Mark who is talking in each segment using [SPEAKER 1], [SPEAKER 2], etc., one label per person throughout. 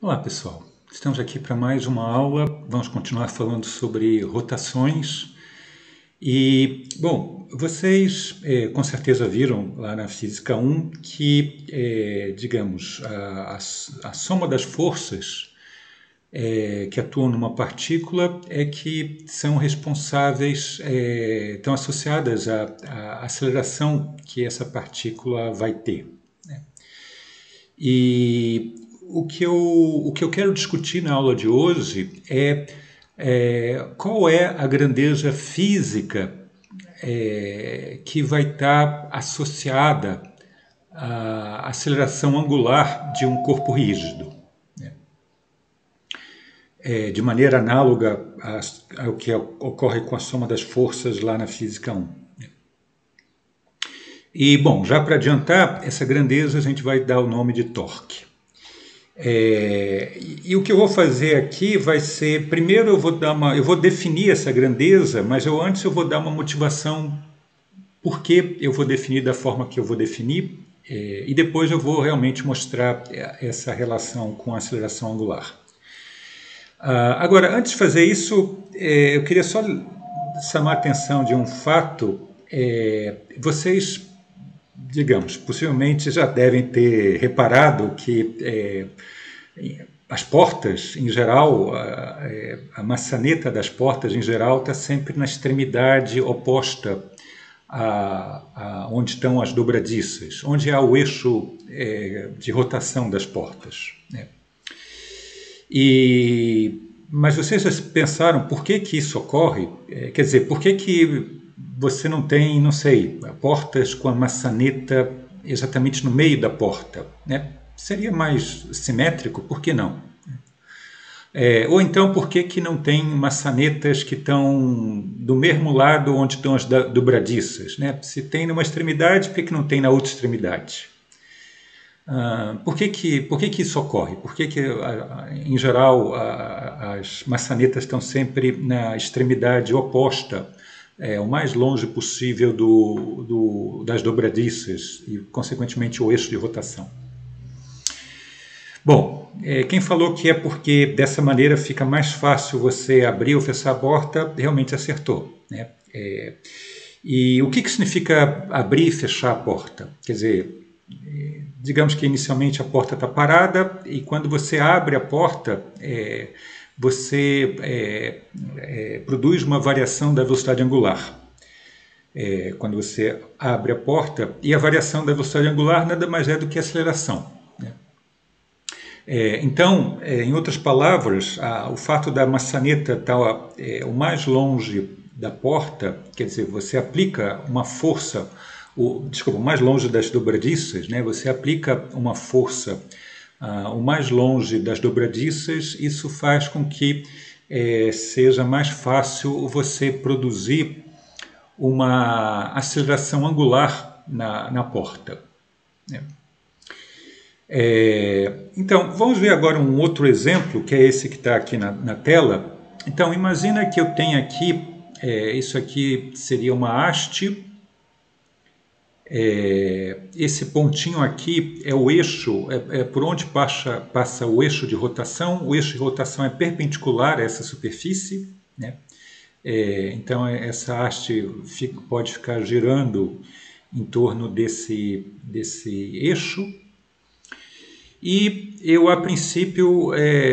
[SPEAKER 1] Olá, pessoal. Estamos aqui para mais uma aula. Vamos continuar falando sobre rotações. E, bom, vocês com certeza viram lá na Física 1 que, digamos, a soma das forças que atuam numa partícula é que são responsáveis, estão associadas à aceleração que essa partícula vai ter. E o que eu quero discutir na aula de hoje qual é a grandeza física que vai estar associada à aceleração angular de um corpo rígido, de maneira análoga ao que ocorre com a soma das forças lá na Física 1. E, bom, já para adiantar, essa grandeza a gente vai dar o nome de torque. E o que eu vou fazer aqui vai ser, primeiro eu vou definir essa grandeza, mas antes eu vou dar uma motivação por que eu vou definir da forma que eu vou definir, e depois eu vou realmente mostrar essa relação com a aceleração angular. Agora, antes de fazer isso, eu queria só chamar a atenção de um fato. Vocês, digamos, possivelmente já devem ter reparado que as portas, em geral, a maçaneta das portas, em geral, está sempre na extremidade oposta a onde estão as dobradiças, onde há o eixo de rotação das portas. Mas vocês já pensaram por que isso ocorre? Quer dizer, por que você não tem, não sei, portas com a maçaneta exatamente no meio da porta, né? Seria mais simétrico, por que não? Ou então, por que não tem maçanetas que estão do mesmo lado onde estão as dobradiças, né? Se tem numa extremidade, por que não tem na outra extremidade? Por que isso ocorre? Por que, em geral, as maçanetas estão sempre na extremidade oposta, o mais longe possível das dobradiças e, consequentemente, o eixo de rotação? Bom, quem falou que é porque dessa maneira fica mais fácil você abrir ou fechar a porta, realmente acertou, né? E o que significa abrir e fechar a porta? Quer dizer, digamos que inicialmente a porta está parada e quando você abre a porta, você produz uma variação da velocidade angular. Quando você abre a porta, e a variação da velocidade angular nada mais é do que a aceleração. Então, em outras palavras, o fato da maçaneta estar o mais longe da porta, quer dizer, você aplica uma força, o mais longe das dobradiças, né? Você aplica uma força o mais longe das dobradiças, isso faz com que seja mais fácil você produzir uma aceleração angular na porta, né? Então, vamos ver agora um outro exemplo, que é esse que está aqui na tela. Então, imagina que eu tenho aqui, isso aqui seria uma haste, esse pontinho aqui é o eixo, por onde passa o eixo de rotação. O eixo de rotação é perpendicular a essa superfície, né? Então, essa haste pode ficar girando em torno desse eixo. E eu, a princípio,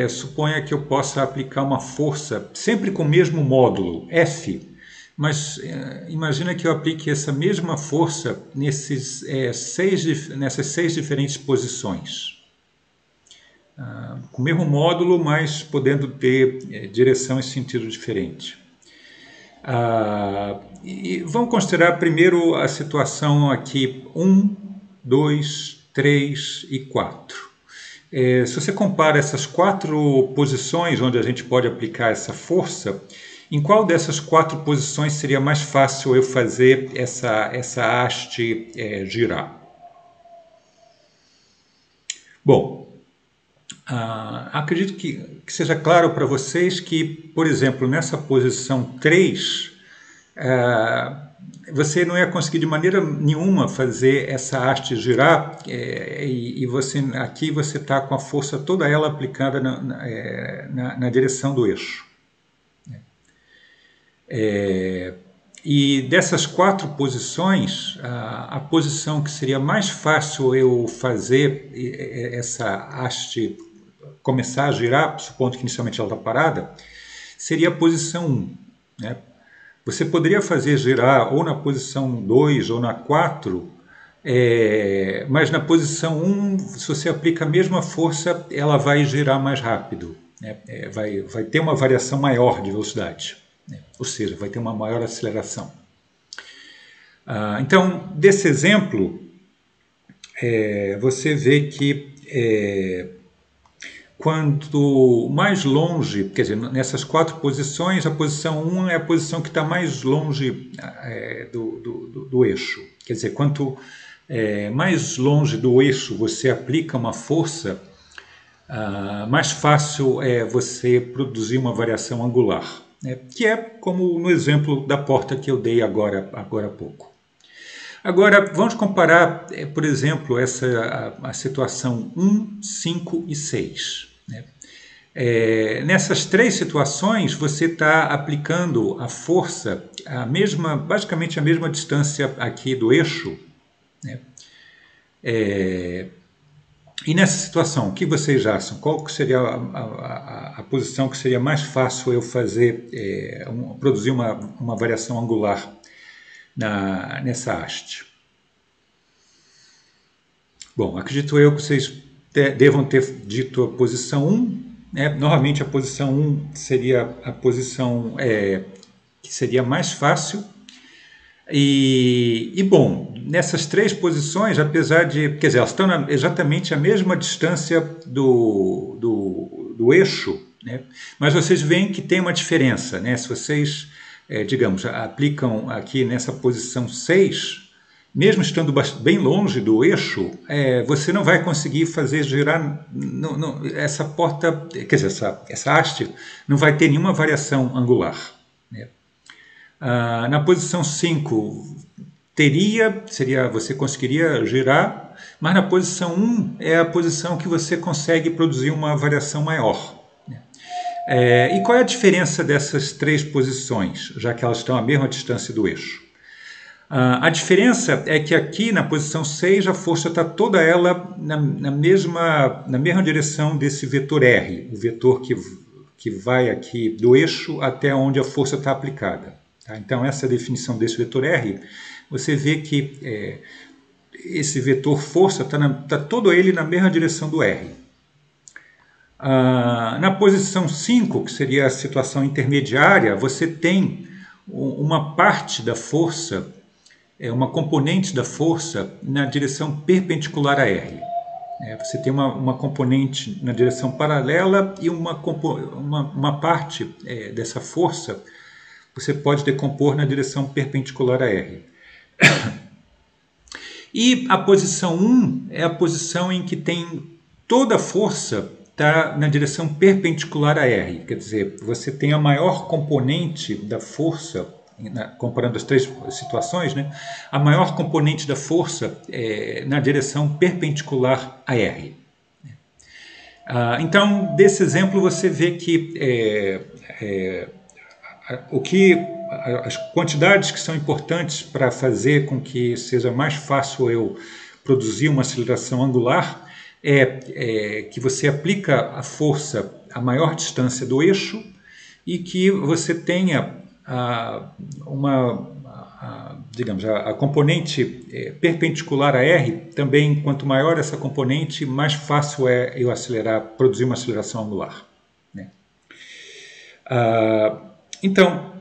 [SPEAKER 1] suponha que eu possa aplicar uma força, sempre com o mesmo módulo, F, mas imagina que eu aplique essa mesma força nessas seis diferentes posições. Com o mesmo módulo, mas podendo ter direção e sentido diferente. E vamos considerar primeiro a situação aqui 1, 2, 3 e 4. Se você compara essas 4 posições onde a gente pode aplicar essa força, em qual dessas 4 posições seria mais fácil eu fazer essa haste girar? Bom, acredito que seja claro para vocês que, por exemplo, nessa posição 3, você não ia conseguir de maneira nenhuma fazer essa haste girar, e aqui você está com a força toda ela aplicada na direção do eixo. E dessas 4 posições, a posição que seria mais fácil eu fazer essa haste começar a girar, supondo que inicialmente ela está parada, seria a posição 1. Né? Você poderia fazer girar ou na posição 2 ou na 4, mas na posição 1, se você aplica a mesma força, ela vai girar mais rápido. Né? Vai ter uma variação maior de velocidade, né? Ou seja, vai ter uma maior aceleração. Então, desse exemplo, você vê que quanto mais longe, quer dizer, nessas 4 posições, a posição 1 é a posição que está mais longe do eixo. Quer dizer, quanto mais longe do eixo você aplica uma força, mais fácil é você produzir uma variação angular, né? Que é como no exemplo da porta que eu dei agora há pouco. Agora, vamos comparar, por exemplo, a situação 1, 5 e 6. Né? Nessas 3 situações, você está aplicando a força, basicamente a mesma distância aqui do eixo. Né? E nessa situação, o que vocês acham? Qual que seria a posição que seria mais fácil eu fazer, produzir uma variação angular nessa haste? Bom, acredito eu que vocês devam ter dito a posição 1. Né? Normalmente a posição 1 seria a posição que seria mais fácil. Bom, nessas 3 posições, apesar de... Quer dizer, elas estão exatamente à mesma distância do eixo, né? Mas vocês veem que tem uma diferença, né? Se vocês, digamos, aplicam aqui nessa posição 6, mesmo estando bem longe do eixo, você não vai conseguir fazer girar... essa porta, quer dizer, essa haste não vai ter nenhuma variação angular, né? Na posição 5 você conseguiria girar, mas na posição 1 é a posição que você consegue produzir uma variação maior. Né? E qual é a diferença dessas 3 posições, já que elas estão à mesma distância do eixo? A diferença é que aqui na posição 6 a força está toda ela na mesma direção desse vetor R, o vetor que vai aqui do eixo até onde a força está aplicada. Tá? Então, essa é a definição desse vetor R. Você vê que esse vetor força está todo ele na mesma direção do R. Na posição 5, que seria a situação intermediária, você tem uma parte da força, uma componente da força na direção perpendicular a R. Você tem uma componente na direção paralela e uma parte dessa força você pode decompor na direção perpendicular a R. E a posição 1 é a posição em que tem toda a força está na direção perpendicular a R. Quer dizer, você tem a maior componente da força, comparando as 3 situações, né? A maior componente da força na direção perpendicular a R. Então, desse exemplo, você vê que as quantidades que são importantes para fazer com que seja mais fácil eu produzir uma aceleração angular que você aplica a força a maior distância do eixo e que você tenha digamos, a componente perpendicular a R também. Quanto maior essa componente, mais fácil é eu produzir uma aceleração angular, né? Então,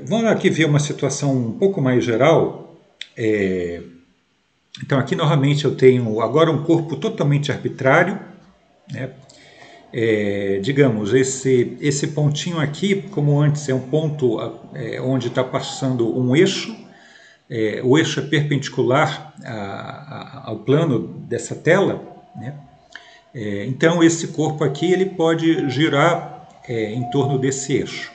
[SPEAKER 1] vamos aqui ver uma situação um pouco mais geral. Então, aqui novamente eu tenho agora um corpo totalmente arbitrário, né? Digamos, esse pontinho aqui, como antes, é um ponto onde está passando um eixo. O eixo é perpendicular ao plano dessa tela, né? Então, esse corpo aqui ele pode girar em torno desse eixo.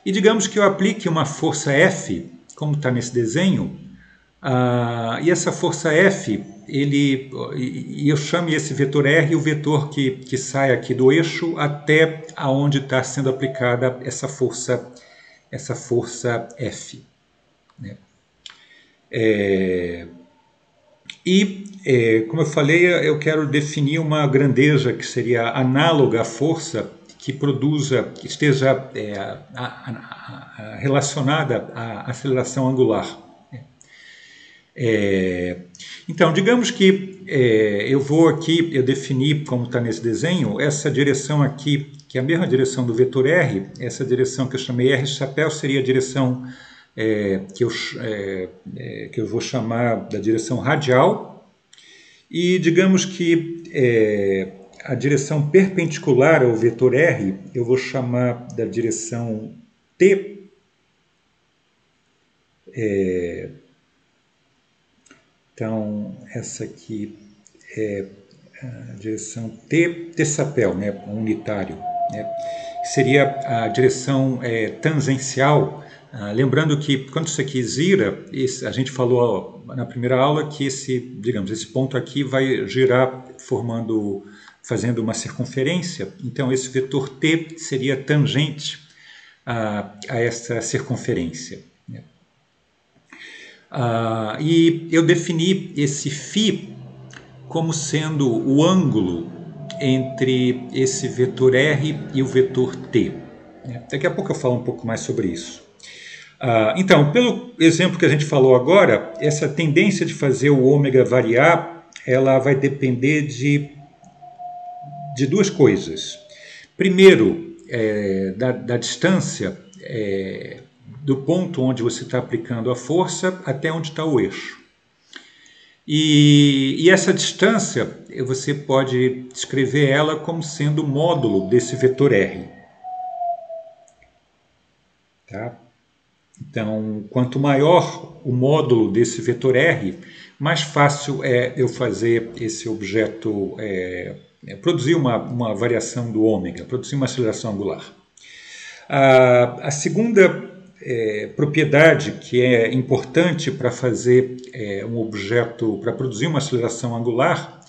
[SPEAKER 1] E digamos que eu aplique uma força F, como está nesse desenho, e essa força F, eu chamo esse vetor R o vetor que sai aqui do eixo até aonde está sendo aplicada essa força F. Né? Como eu falei, eu quero definir uma grandeza que seria análoga à força que esteja relacionada à aceleração angular. Então, digamos que eu defini, como está nesse desenho, essa direção aqui, que é a mesma direção do vetor R, essa direção que eu chamei R chapéu seria a direção que eu vou chamar da direção radial, e digamos que a direção perpendicular ao vetor R eu vou chamar da direção T. Então, essa aqui é a direção T chapéu, né, unitário, né, que seria a direção tangencial. Lembrando que quando isso aqui gira, a gente falou na primeira aula que esse ponto aqui vai girar fazendo uma circunferência. Então, esse vetor T seria tangente a essa circunferência. Né? E eu defini esse φ como sendo o ângulo entre esse vetor R e o vetor T. Daqui a pouco eu falo um pouco mais sobre isso. Então, pelo exemplo que a gente falou agora, essa tendência de fazer o ômega variar, ela vai depender de duas coisas. Primeiro, da distância do ponto onde você está aplicando a força até onde está o eixo. E essa distância, você pode escrever ela como sendo o módulo desse vetor R. Tá? Então, quanto maior o módulo desse vetor R, mais fácil é eu fazer esse objeto, produzir uma variação do ômega, produzir uma aceleração angular. A segunda propriedade que é importante para fazer um objeto, para produzir uma aceleração angular,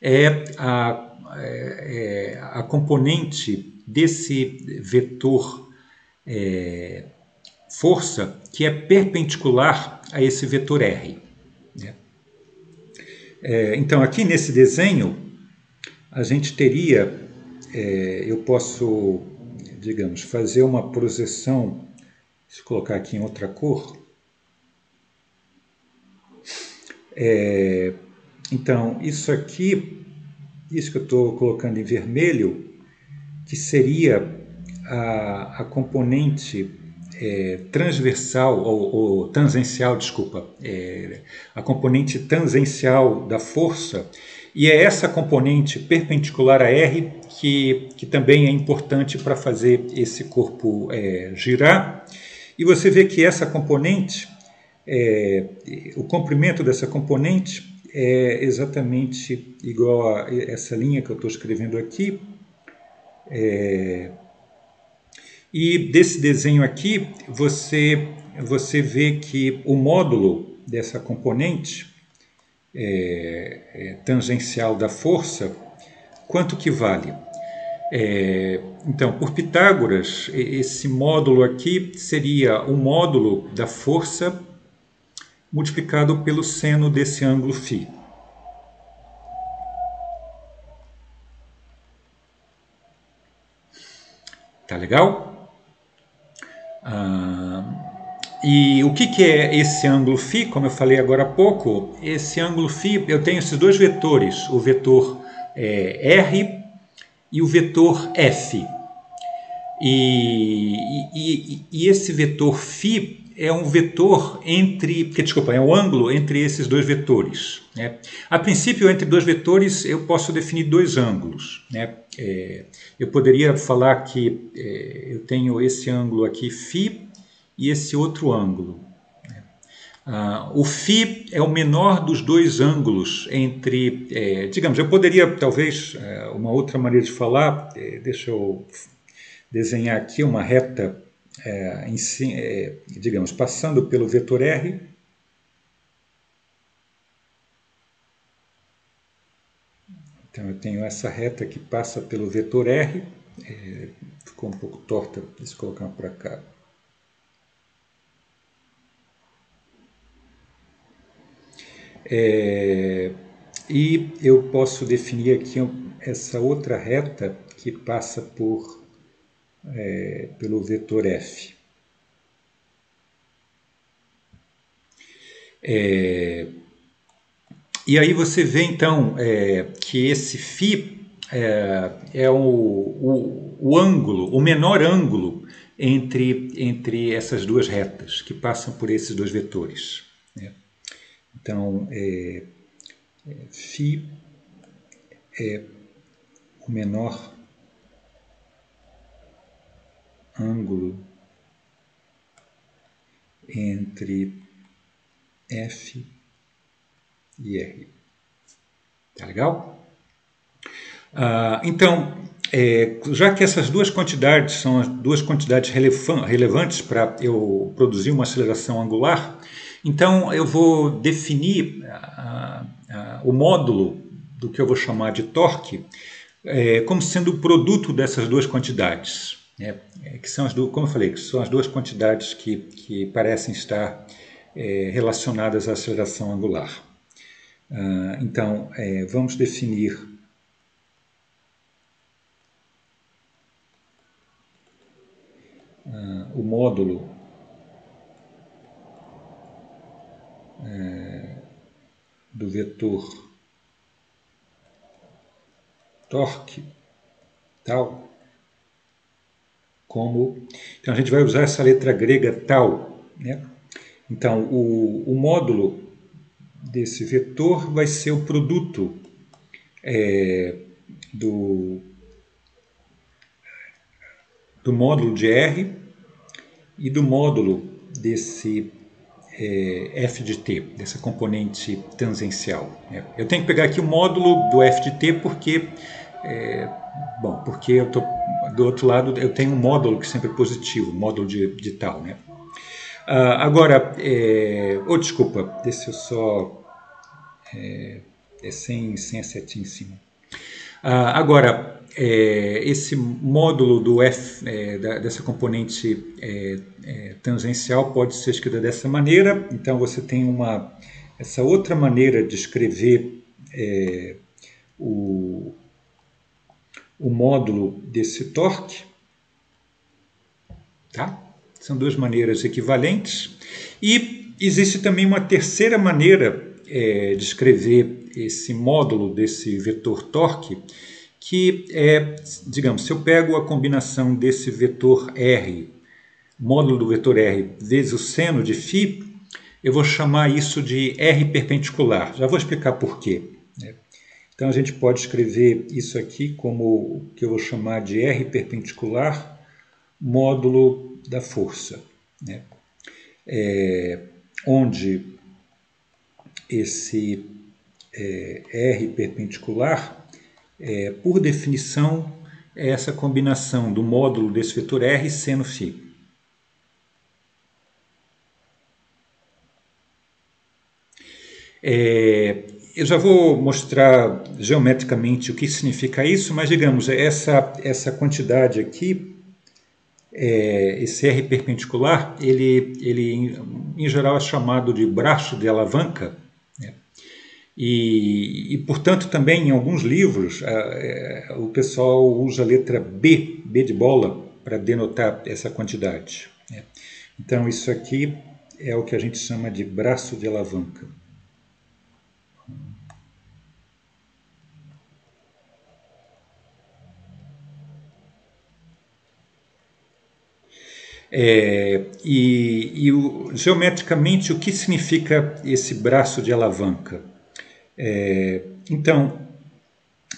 [SPEAKER 1] é a componente desse vetor força que é perpendicular a esse vetor R. Né? Então, aqui nesse desenho, a gente teria, eu posso, digamos, fazer uma projeção, deixa eu colocar aqui em outra cor. Então, isso aqui, isso que eu estou colocando em vermelho, que seria a componente transversal, ou tangencial, desculpa, a componente tangencial da força, e é essa componente perpendicular a R que também é importante para fazer esse corpo girar. E você vê que essa componente, o comprimento dessa componente é exatamente igual a essa linha que eu estou escrevendo aqui. E desse desenho aqui, você vê que o módulo dessa componente tangencial da força, quanto que vale? Então, por Pitágoras, esse módulo aqui seria o módulo da força multiplicado pelo seno desse ângulo φ. Tá legal? E o que é esse ângulo φ? Como eu falei agora há pouco, esse ângulo φ, eu tenho esses dois vetores, o vetor R e o vetor F. E esse vetor φ é um vetor é um ângulo entre esses dois vetores. Né? A princípio, entre dois vetores, eu posso definir dois ângulos. Né? Eu poderia falar que eu tenho esse ângulo aqui, φ, e esse outro ângulo. Né? O φ é o menor dos dois ângulos entre... digamos, eu poderia, talvez, uma outra maneira de falar, deixa eu desenhar aqui uma reta digamos, passando pelo vetor R. Então eu tenho essa reta que passa pelo vetor R, ficou um pouco torta, deixa eu colocar para cá. E eu posso definir aqui essa outra reta que passa pelo vetor F. E aí você vê então que esse φ é o ângulo, o menor ângulo entre essas duas retas que passam por esses dois vetores, né? Então, φ é o menor ângulo entre F e R. Tá legal? Então, já que essas duas quantidades são as duas quantidades relevantes para eu produzir uma aceleração angular, então eu vou definir o módulo do que eu vou chamar de torque como sendo o produto dessas duas quantidades, né? Que são como eu falei, que são as duas quantidades que parecem estar relacionadas à aceleração angular. Então, vamos definir o módulo do vetor torque tal como... Então a gente vai usar essa letra grega tal, né? Então o módulo desse vetor vai ser o produto do módulo de R e do módulo desse f de t, dessa componente tangencial, né? Eu tenho que pegar aqui o módulo do f de t porque, porque eu tô, do outro lado eu tenho um módulo que sempre é positivo, módulo de tal, né? Agora, desculpa, deixa eu só... sem a setinha em cima. Agora, esse módulo do f, dessa componente tangencial pode ser escrito dessa maneira. Então você tem essa outra maneira de escrever o módulo desse torque, tá? São duas maneiras equivalentes. E existe também uma terceira maneira de escrever esse módulo desse vetor torque, que é, digamos, se eu pego a combinação desse vetor R, módulo do vetor R, vezes o seno de φ, eu vou chamar isso de R perpendicular. Já vou explicar por quê, né? Então a gente pode escrever isso aqui como o que eu vou chamar de R perpendicular módulo da força, né? Onde esse R perpendicular, por definição, é essa combinação do módulo desse vetor R seno φ. Eu já vou mostrar geometricamente o que significa isso, mas digamos, essa quantidade aqui, esse R perpendicular, ele em geral é chamado de braço de alavanca, né? Portanto, também em alguns livros o pessoal usa a letra B de bola, para denotar essa quantidade, né? Então isso aqui é o que a gente chama de braço de alavanca. Geometricamente, o que significa esse braço de alavanca? Então,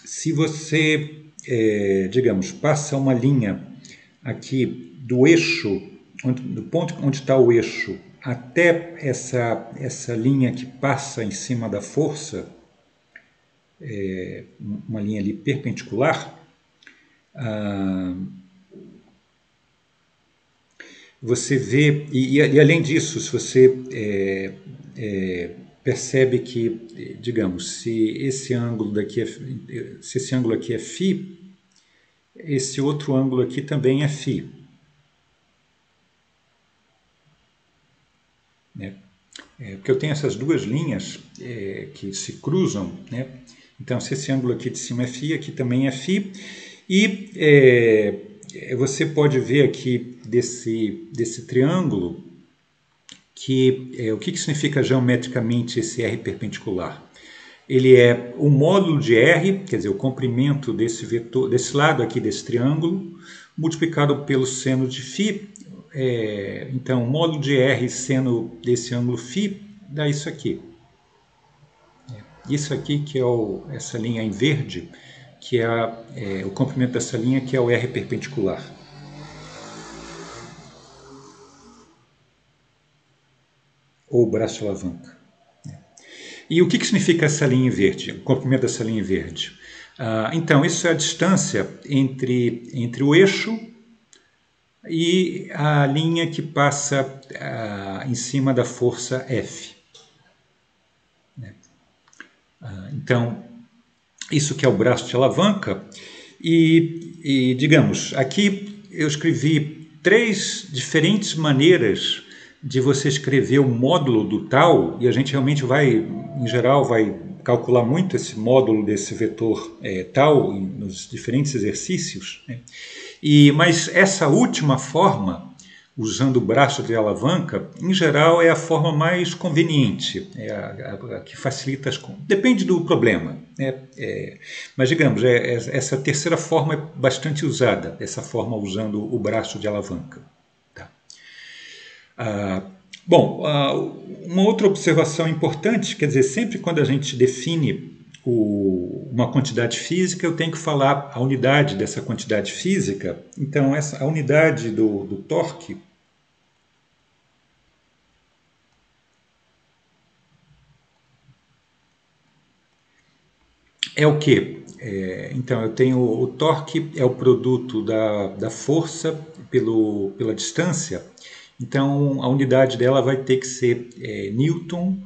[SPEAKER 1] se você, digamos, passa uma linha aqui do eixo, do ponto onde está o eixo, até essa linha que passa em cima da força, uma linha ali perpendicular, você vê, e além disso, se você percebe que, digamos, se esse ângulo aqui é φ, esse outro ângulo aqui também é φ. Né? Porque eu tenho essas duas linhas que se cruzam, né? Então, se esse ângulo aqui de cima é φ, aqui também é φ, e você pode ver aqui desse triângulo que o que significa geometricamente esse R perpendicular? Ele é o módulo de R, quer dizer, o comprimento desse vetor, desse lado aqui desse triângulo, multiplicado pelo seno de φ. Então, o módulo de R seno desse ângulo φ dá isso aqui. Isso aqui que é essa linha em verde, que é o comprimento dessa linha, que é o R perpendicular. Ou braço de alavanca. E o que significa essa linha em verde, o comprimento dessa linha em verde? Então, isso é a distância entre o eixo e a linha que passa em cima da força F. Então, isso que é o braço de alavanca. E digamos, aqui eu escrevi 3 diferentes maneiras de você escrever o módulo do tal, e a gente realmente em geral, vai calcular muito esse módulo desse vetor tal nos diferentes exercícios. Né? Mas essa última forma, usando o braço de alavanca, em geral é a forma mais conveniente, a que facilita as contas. Depende do problema. Né? Mas, digamos, essa terceira forma é bastante usada, essa forma usando o braço de alavanca. Bom, uma outra observação importante, quer dizer, sempre quando a gente define uma quantidade física, eu tenho que falar a unidade dessa quantidade física. Então, a unidade do torque é o quê? Então, eu tenho o torque é o produto da força pela distância. Então, a unidade dela vai ter que ser Newton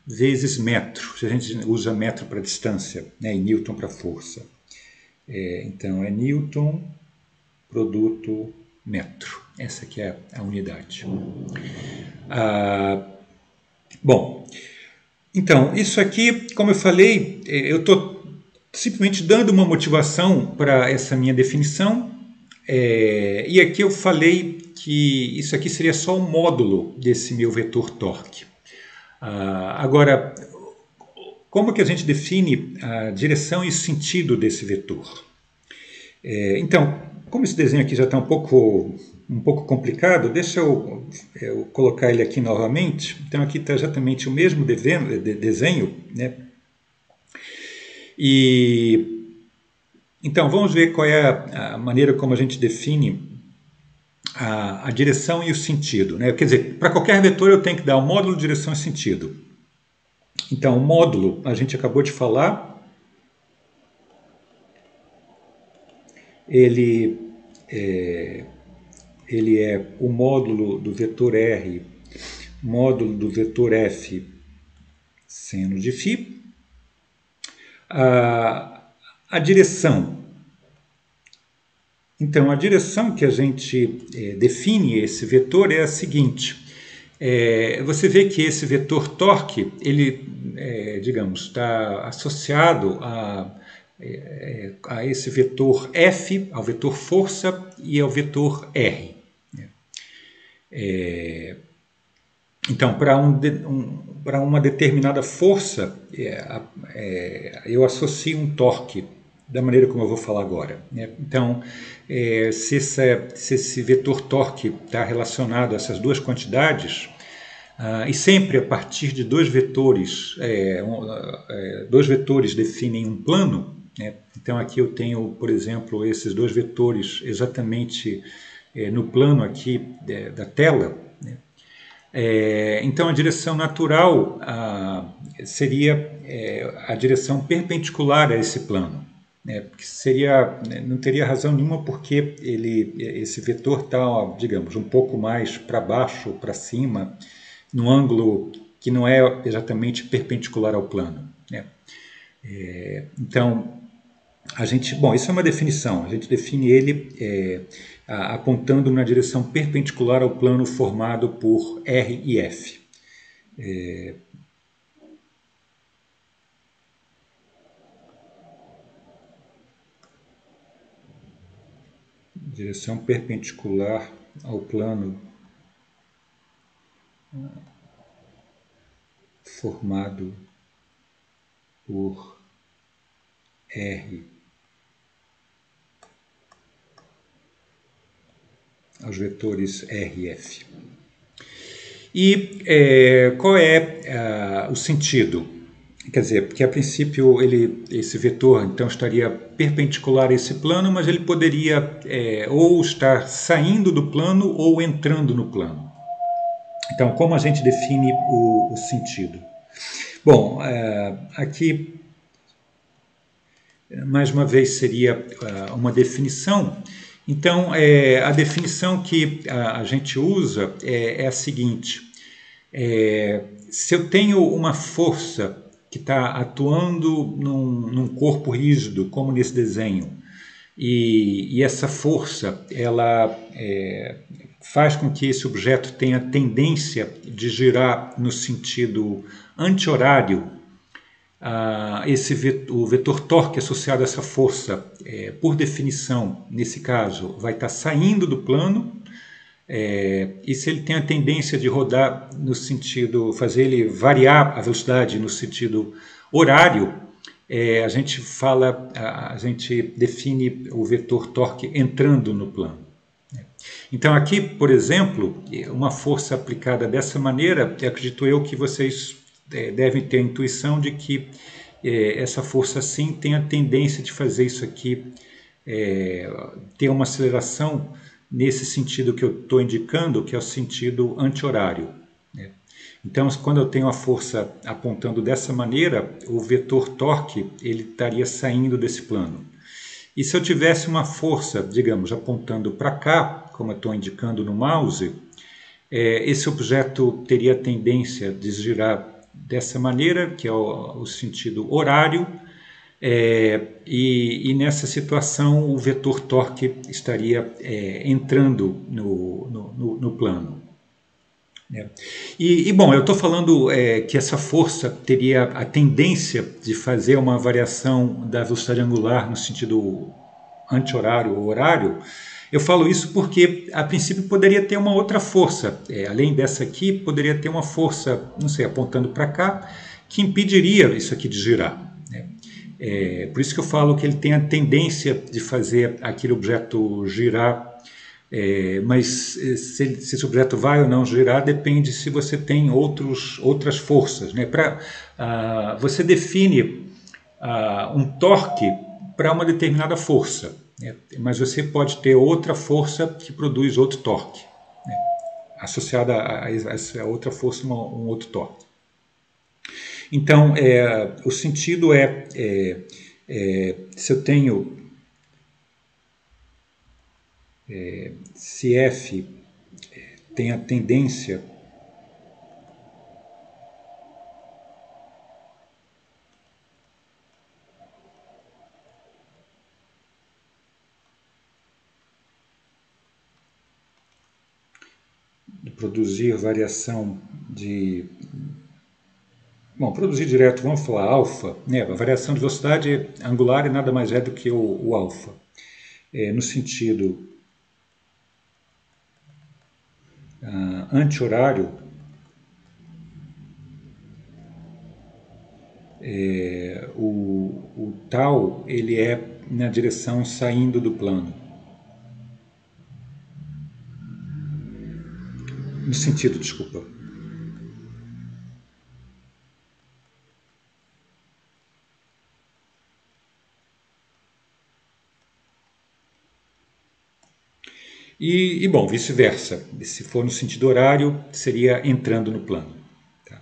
[SPEAKER 1] vezes metro, se a gente usa metro para distância, né, e Newton para força. Então, é Newton produto metro. Essa aqui é a unidade. Bom, então, isso aqui, como eu falei, eu estou simplesmente dando uma motivação para essa minha definição. E aqui eu falei que isso aqui seria só um módulo desse meu vetor torque. Agora, como que a gente define a direção e sentido desse vetor? Então, como esse desenho aqui já está um pouco complicado, deixa eu colocar ele aqui novamente. Então, aqui está exatamente o mesmo desenho, né? Então, vamos ver qual é a maneira como a gente define a direção e o sentido. Né? Quer dizer, para qualquer vetor eu tenho que dar o módulo, direção e sentido. Então, o módulo, a gente acabou de falar, ele é o módulo do vetor R, módulo do vetor F, seno de φ. A direção. Então, a direção que a gente define esse vetor é a seguinte. Você vê que esse vetor torque, ele, digamos, está associado a esse vetor F, ao vetor força e ao vetor R. Então, para uma determinada força, eu associo um torque, da maneira como eu vou falar agora. Né? Então, se esse vetor torque está relacionado a essas duas quantidades, e sempre a partir de dois vetores definem um plano, né? Então aqui eu tenho, por exemplo, esses dois vetores exatamente no plano aqui da tela, né? Então a direção natural seria a direção perpendicular a esse plano. né? Porque seria, né, não teria razão nenhuma porque esse vetor está, digamos, um pouco mais para baixo ou para cima, num ângulo que não é exatamente perpendicular ao plano, né? Então, bom, isso é uma definição. A gente define ele apontando na direção perpendicular ao plano formado por R e F. Direção perpendicular ao plano formado por R, aos vetores R e F. E qual é o sentido? Quer dizer, porque a princípio esse vetor então estaria perpendicular a esse plano, mas ele poderia ou estar saindo do plano ou entrando no plano. Então, como a gente define o sentido? Bom, aqui mais uma vez seria uma definição. Então, a definição que a gente usa é a seguinte: se eu tenho uma força que está atuando num corpo rígido, como nesse desenho, e essa força ela faz com que esse objeto tenha tendência de girar no sentido anti-horário, o vetor torque associado a essa força, por definição, nesse caso, vai estar saindo do plano, e se ele tem a tendência de rodar no sentido, fazer ele variar a velocidade no sentido horário, a gente define o vetor torque entrando no plano. Então aqui, por exemplo, uma força aplicada dessa maneira, acredito eu que vocês devem ter a intuição de que essa força sim tem a tendência de fazer isso aqui ter uma aceleração nesse sentido que eu estou indicando, que é o sentido anti-horário, né? Então, quando eu tenho a força apontando dessa maneira, o vetor torque ele estaria saindo desse plano. E se eu tivesse uma força, digamos, apontando para cá, como eu estou indicando no mouse, esse objeto teria a tendência de girar dessa maneira, que é o sentido horário, e nessa situação o vetor torque estaria entrando no plano. Bom, eu estou falando que essa força teria a tendência de fazer uma variação da velocidade angular no sentido anti-horário ou horário. Eu falo isso porque, a princípio, poderia ter uma outra força. Além dessa aqui, poderia ter uma força, não sei, apontando para cá, que impediria isso aqui de girar, né? Por isso que eu falo que ele tem a tendência de fazer aquele objeto girar, mas se esse objeto vai ou não girar depende se você tem outras forças, né? Você define um torque para uma determinada força, né? Mas você pode ter outra força que produz outro torque, né? Associada a essa outra força, um outro torque. Então, o sentido se eu tenho se F tem a tendência de produzir variação de... Bom, produzir direto, vamos falar alfa, né? A variação de velocidade angular é nada mais é do que o alfa. No sentido anti-horário, o tal ele é na direção saindo do plano. No sentido, desculpa. Bom, vice-versa. Se for no sentido horário, seria entrando no plano. Tá?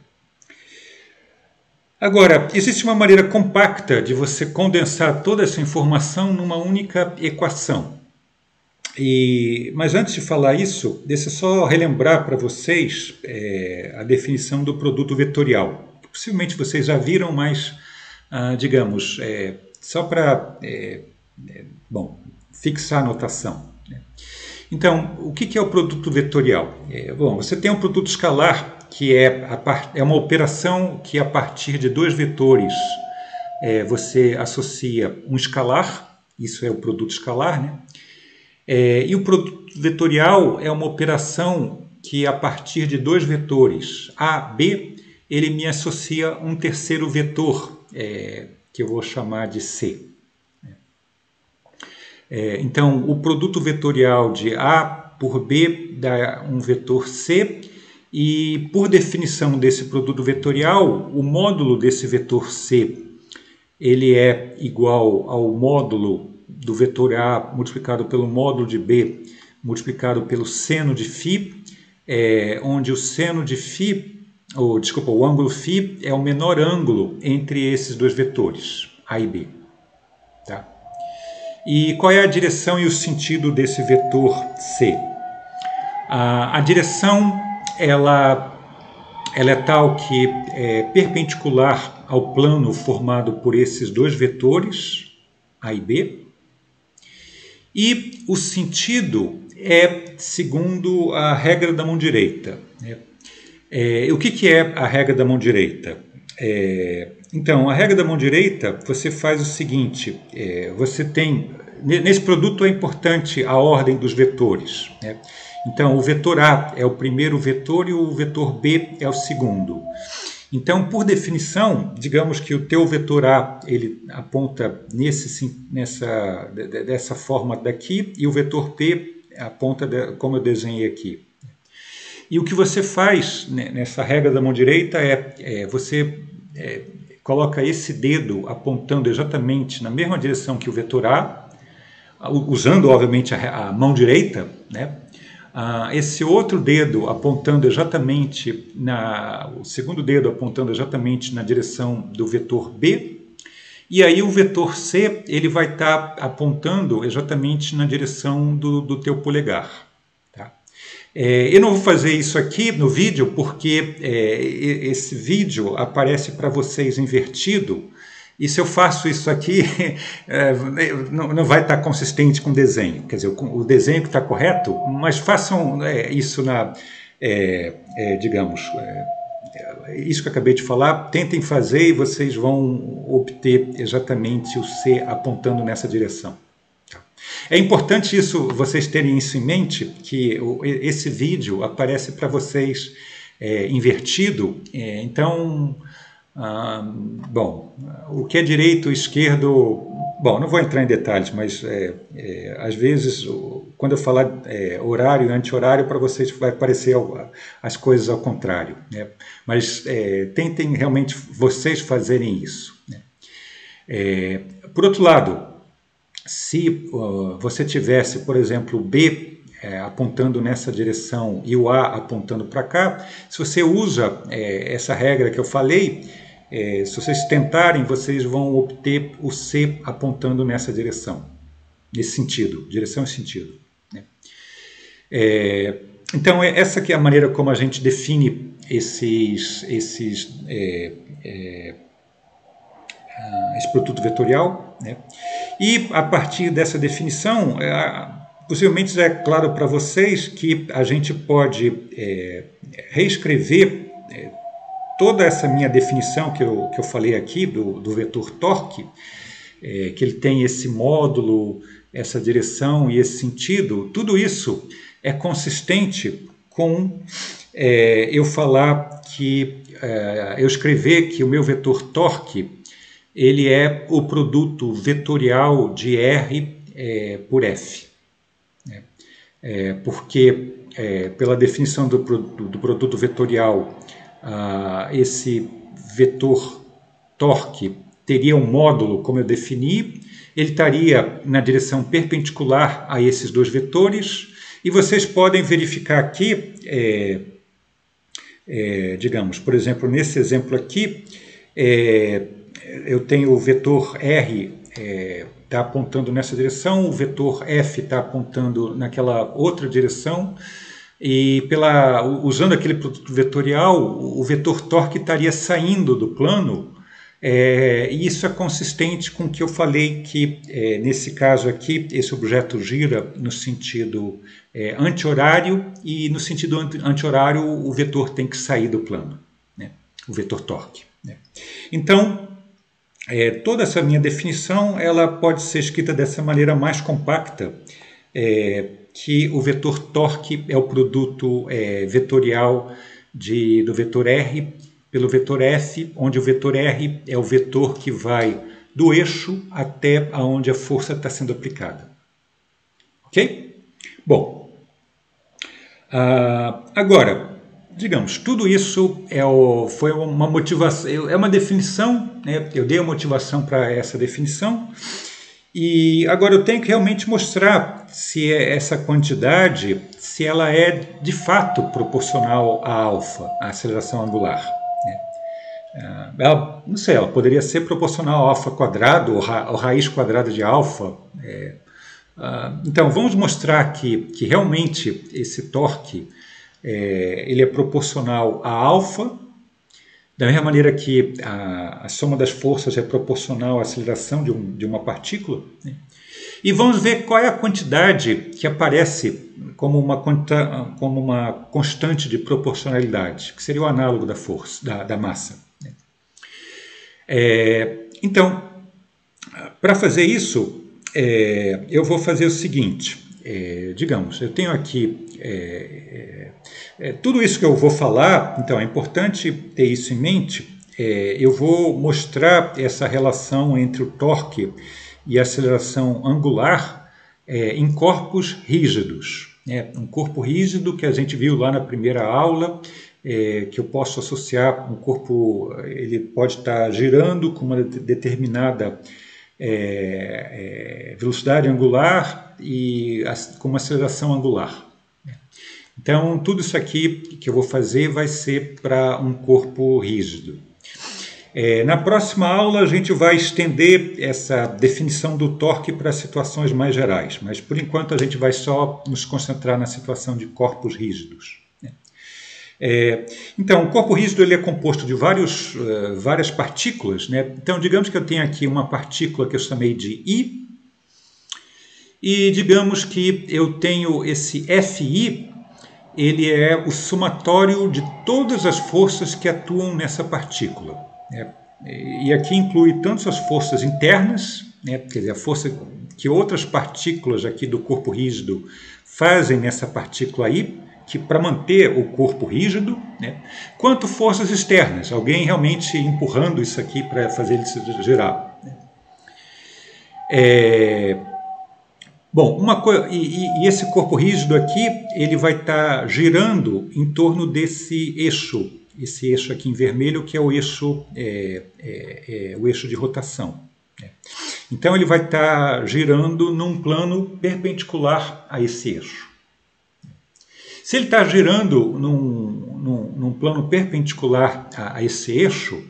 [SPEAKER 1] Agora, existe uma maneira compacta de você condensar toda essa informação numa única equação. Mas antes de falar isso, deixa eu só relembrar para vocês a definição do produto vetorial. Possivelmente vocês já viram, mas, digamos, só para fixar a notação. Então, o que é o produto vetorial? Bom, você tem um produto escalar, que é uma operação que a partir de dois vetores você associa um escalar, isso é o produto escalar, né? E o produto vetorial é uma operação que a partir de dois vetores A, B, ele me associa um terceiro vetor, que eu vou chamar de C. Então, o produto vetorial de A por B dá um vetor C, e por definição desse produto vetorial, o módulo desse vetor C ele é igual ao módulo do vetor A multiplicado pelo módulo de B multiplicado pelo seno de φ, onde o seno de φ, o ângulo φ é o menor ângulo entre esses dois vetores, A e B. Tá? E qual é a direção e o sentido desse vetor C? A direção ela é tal que é perpendicular ao plano formado por esses dois vetores, A e B. E o sentido é segundo a regra da mão direita. O que é a regra da mão direita? Então, a regra da mão direita, você faz o seguinte, você tem, nesse produto é importante a ordem dos vetores, né? Então, o vetor A é o primeiro vetor e o vetor B é o segundo. Então, por definição, digamos que o teu vetor A ele aponta dessa forma daqui e o vetor B aponta como eu desenhei aqui. E o que você faz nessa regra da mão direita você coloca esse dedo apontando exatamente na mesma direção que o vetor A, usando obviamente a mão direita, né? Esse outro dedo apontando exatamente o segundo dedo apontando exatamente na direção do vetor B, e aí o vetor C ele vai estar apontando exatamente na direção do teu polegar. Tá? Eu não vou fazer isso aqui no vídeo porque esse vídeo aparece para vocês invertido. E se eu faço isso aqui, não vai estar consistente com o desenho. Quer dizer, o desenho que está correto, mas façam isso digamos, isso que eu acabei de falar, tentem fazer e vocês vão obter exatamente o C apontando nessa direção. É importante vocês terem isso em mente, que esse vídeo aparece para vocês invertido, então... bom, o que é direito, esquerdo... Bom, não vou entrar em detalhes, mas às vezes, quando eu falar horário e anti-horário, para vocês vai parecer as coisas ao contrário. Né? Mas tentem realmente vocês fazerem isso. Né? Por outro lado, se você tivesse, por exemplo, o B apontando nessa direção e o A apontando para cá, se você usa essa regra que eu falei, se vocês tentarem, vocês vão obter o C apontando nessa direção, nesse sentido, direção e sentido. Né? Então, essa que é a maneira como a gente define esse produto vetorial. Né? E a partir dessa definição, possivelmente é claro para vocês que a gente pode reescrever toda essa minha definição que eu falei aqui do vetor torque, que ele tem esse módulo, essa direção e esse sentido, tudo isso é consistente com eu falar que, eu escrever que o meu vetor torque ele é o produto vetorial de R por F. Porque, pela definição do produto vetorial, esse vetor torque teria um módulo, como eu defini, ele estaria na direção perpendicular a esses dois vetores, e vocês podem verificar aqui, digamos, por exemplo, nesse exemplo aqui, Eu tenho o vetor R está apontando nessa direção, o vetor F está apontando naquela outra direção, e usando aquele produto vetorial, o vetor torque estaria saindo do plano, e isso é consistente com o que eu falei que, nesse caso aqui, esse objeto gira no sentido anti-horário, e no sentido anti-horário o vetor tem que sair do plano, né? O vetor torque, né? Então, toda essa minha definição ela pode ser escrita dessa maneira mais compacta, que o vetor torque é o produto vetorial do vetor R pelo vetor F, onde o vetor R é o vetor que vai do eixo até onde a força está sendo aplicada. Ok? Bom, agora, digamos, tudo isso foi uma motivação, é uma definição, né? Eu dei a motivação para essa definição, e agora eu tenho que realmente mostrar se essa quantidade, se ela é de fato proporcional a alfa, a aceleração angular, né? Ela, não sei, ela poderia ser proporcional a alfa quadrado ou raiz quadrada de alfa. Então, vamos mostrar que realmente esse torque ele é proporcional a alfa, da mesma maneira que a soma das forças é proporcional à aceleração de uma partícula, né? E vamos ver qual é a quantidade que aparece como uma constante de proporcionalidade, que seria o análogo da força, da massa, né? Então, para fazer isso, eu vou fazer o seguinte. Digamos, eu tenho aqui tudo isso que eu vou falar, então é importante ter isso em mente. Eu vou mostrar essa relação entre o torque e a aceleração angular em corpos rígidos, né? Um corpo rígido que a gente viu lá na primeira aula, que eu posso associar um corpo, ele pode estar girando com uma determinada velocidade angular e com uma aceleração angular. Então, tudo isso aqui que eu vou fazer vai ser para um corpo rígido. Na próxima aula, a gente vai estender essa definição do torque para situações mais gerais, mas por enquanto a gente vai só nos concentrar na situação de corpos rígidos. Então, o corpo rígido ele é composto de várias partículas, né? Então, digamos que eu tenho aqui uma partícula que eu chamei de I, e digamos que eu tenho esse Fi, ele é o somatório de todas as forças que atuam nessa partícula, né? E aqui inclui tanto as forças internas, né? Quer dizer, a força que outras partículas aqui do corpo rígido fazem nessa partícula I, para manter o corpo rígido, né? Quanto forças externas, alguém realmente empurrando isso aqui para fazer ele se girar, né? Bom, e esse corpo rígido aqui, ele vai estar girando em torno desse eixo, esse eixo aqui em vermelho, que é o eixo de rotação, né? Então ele vai estar girando num plano perpendicular a esse eixo. Se ele está girando num plano perpendicular a esse eixo,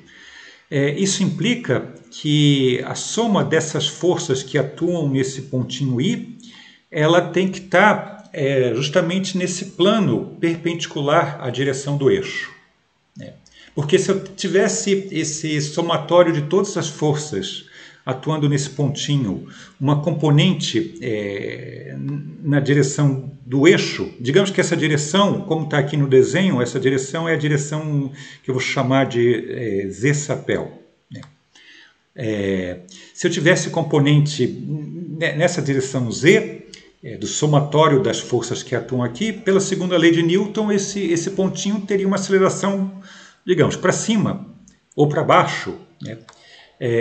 [SPEAKER 1] isso implica que a soma dessas forças que atuam nesse pontinho I, ela tem que estar justamente nesse plano perpendicular à direção do eixo, né? Porque se eu tivesse esse somatório de todas as forças atuando nesse pontinho, uma componente na direção do eixo, digamos que essa direção, como está aqui no desenho, essa direção é a direção que eu vou chamar de Z-sapel, né? Se eu tivesse componente nessa direção Z, do somatório das forças que atuam aqui, pela segunda lei de Newton, esse pontinho teria uma aceleração, digamos, para cima ou para baixo, né?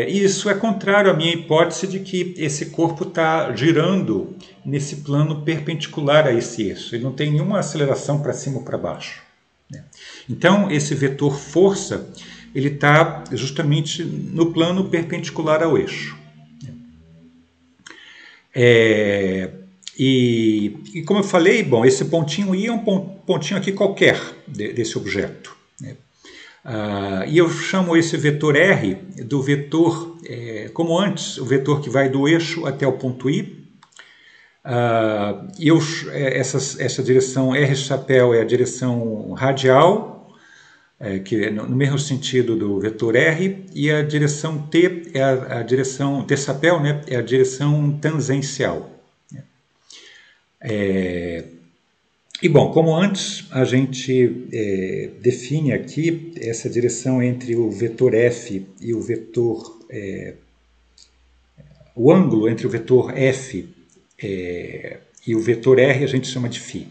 [SPEAKER 1] Isso é contrário à minha hipótese de que esse corpo está girando nesse plano perpendicular a esse eixo. Ele não tem nenhuma aceleração para cima ou para baixo, né? Então, esse vetor força, ele está justamente no plano perpendicular ao eixo, né? E como eu falei, bom, esse pontinho I é um pontinho aqui qualquer desse objeto, né? E eu chamo esse vetor R do vetor, como antes, o vetor que vai do eixo até o ponto I. Essa direção R chapéu é a direção radial, que é no mesmo sentido do vetor R, e a direção T é a direção T chapéu, né, é a direção tangencial. E bom, como antes, a gente define aqui essa direção entre o vetor F e o vetor, o ângulo entre o vetor F e o vetor R a gente chama de φ.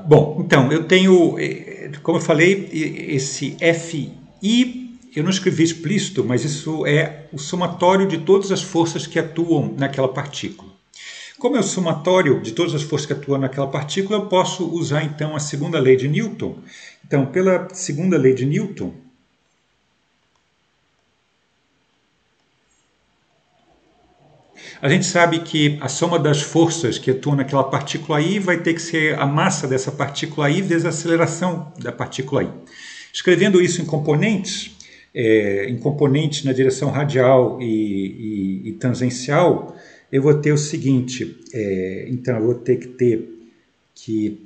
[SPEAKER 1] Bom, então, eu tenho, como eu falei, esse Fi, eu não escrevi explícito, mas isso é o somatório de todas as forças que atuam naquela partícula. Como é o somatório de todas as forças que atuam naquela partícula, eu posso usar então a segunda lei de Newton. Então, pela segunda lei de Newton, a gente sabe que a soma das forças que atuam naquela partícula I vai ter que ser a massa dessa partícula I vezes a aceleração da partícula I. Escrevendo isso em componentes na direção radial e tangencial, eu vou ter o seguinte, então eu vou ter que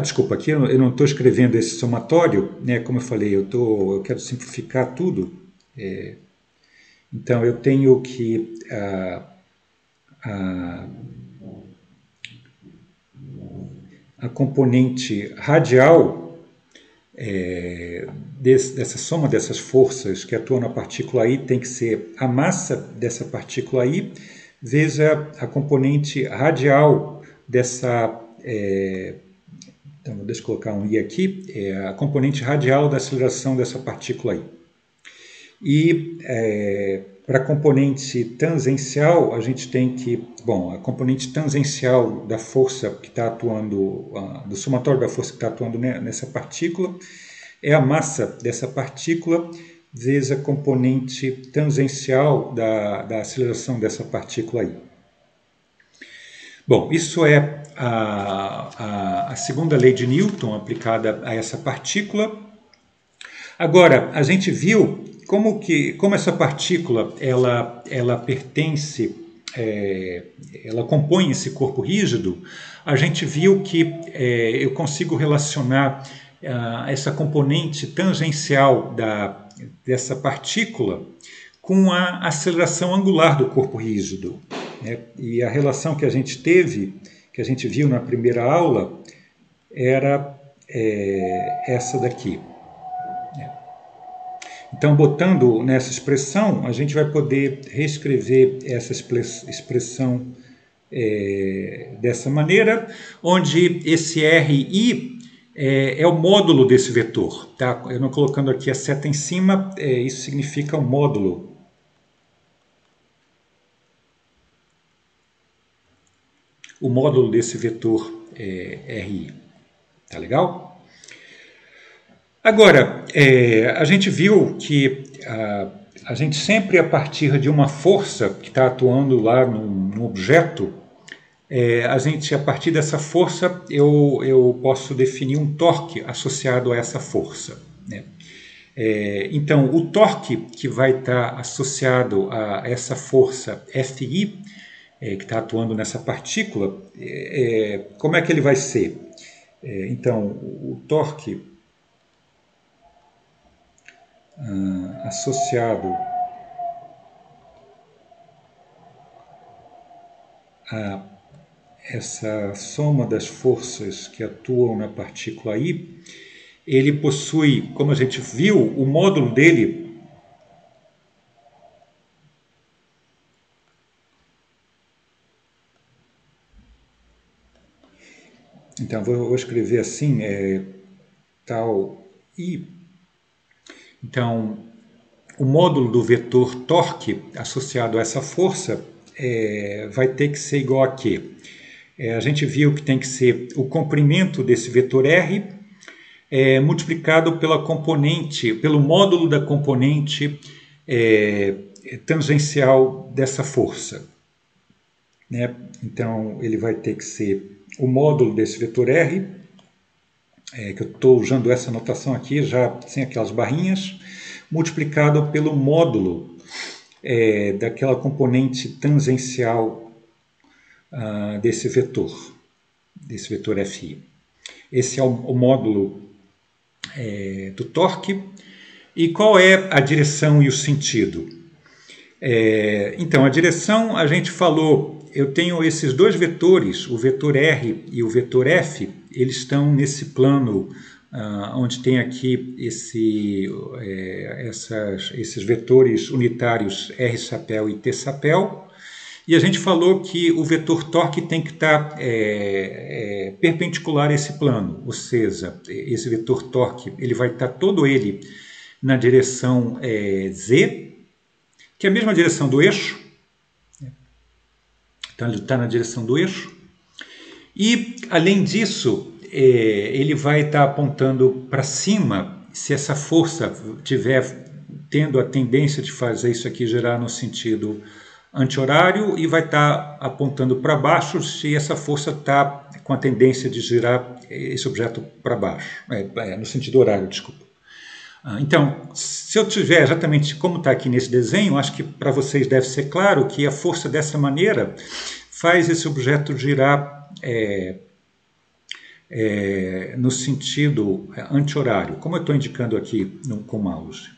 [SPEAKER 1] desculpa, aqui eu não estou escrevendo esse somatório, né? Como eu falei, eu quero simplificar tudo. Então eu tenho que a componente radial dessa soma dessas forças que atuam na partícula I tem que ser a massa dessa partícula I vezes a componente radial dessa... então, deixa eu colocar um I aqui, a componente radial da aceleração dessa partícula I. E para a componente tangencial, a gente tem que... Bom, a componente tangencial da força que está atuando, do somatório da força que está atuando nessa partícula, é a massa dessa partícula vezes a componente tangencial da aceleração dessa partícula aí. Bom, isso é a segunda lei de Newton aplicada a essa partícula. Agora, a gente viu como essa partícula ela pertence, ela compõe esse corpo rígido. A gente viu que eu consigo relacionar essa componente tangencial dessa partícula com a aceleração angular do corpo rígido, né? E a relação que a gente teve, que a gente viu na primeira aula, era essa daqui. Então, botando nessa expressão, a gente vai poder reescrever essa expressão dessa maneira, onde esse RI é o módulo desse vetor. Tá? Eu não colocando aqui a seta em cima, isso significa um módulo. O módulo desse vetor RI. Tá legal? Agora, a gente viu que a gente sempre, a partir de uma força que está atuando lá num objeto, a partir dessa força, eu posso definir um torque associado a essa força, né? Então, o torque que vai estar associado a essa força Fi, que está atuando nessa partícula, como é que ele vai ser? Então, o torque associado a essa soma das forças que atuam na partícula I, ele possui, como a gente viu, o módulo dele então vou escrever assim, tal I. Então, o módulo do vetor torque associado a essa força vai ter que ser igual a quê? A gente viu que tem que ser o comprimento desse vetor R multiplicado pelo módulo da componente tangencial dessa força, né? Então, ele vai ter que ser o módulo desse vetor R que eu estou usando essa notação aqui, já sem aquelas barrinhas, multiplicado pelo módulo daquela componente tangencial desse vetor FI. Esse é o módulo do torque. E qual é a direção e o sentido? Então, a direção, a gente falou, eu tenho esses dois vetores, o vetor R e o vetor F, eles estão nesse plano onde tem aqui esses vetores unitários R sapel e T sapel. E a gente falou que o vetor torque tem que estar perpendicular a esse plano, ou seja, esse vetor torque ele vai estar todo ele na direção Z, que é a mesma direção do eixo. Então ele está na direção do eixo. E, além disso, ele vai estar apontando para cima, se essa força tiver tendo a tendência de fazer isso aqui girar no sentido anti-horário, e vai estar apontando para baixo se essa força está com a tendência de girar esse objeto para baixo, no sentido horário, desculpa. Então, se eu tiver exatamente como está aqui nesse desenho, acho que para vocês deve ser claro que a força dessa maneira faz esse objeto girar no sentido anti-horário, como eu estou indicando aqui com o mouse,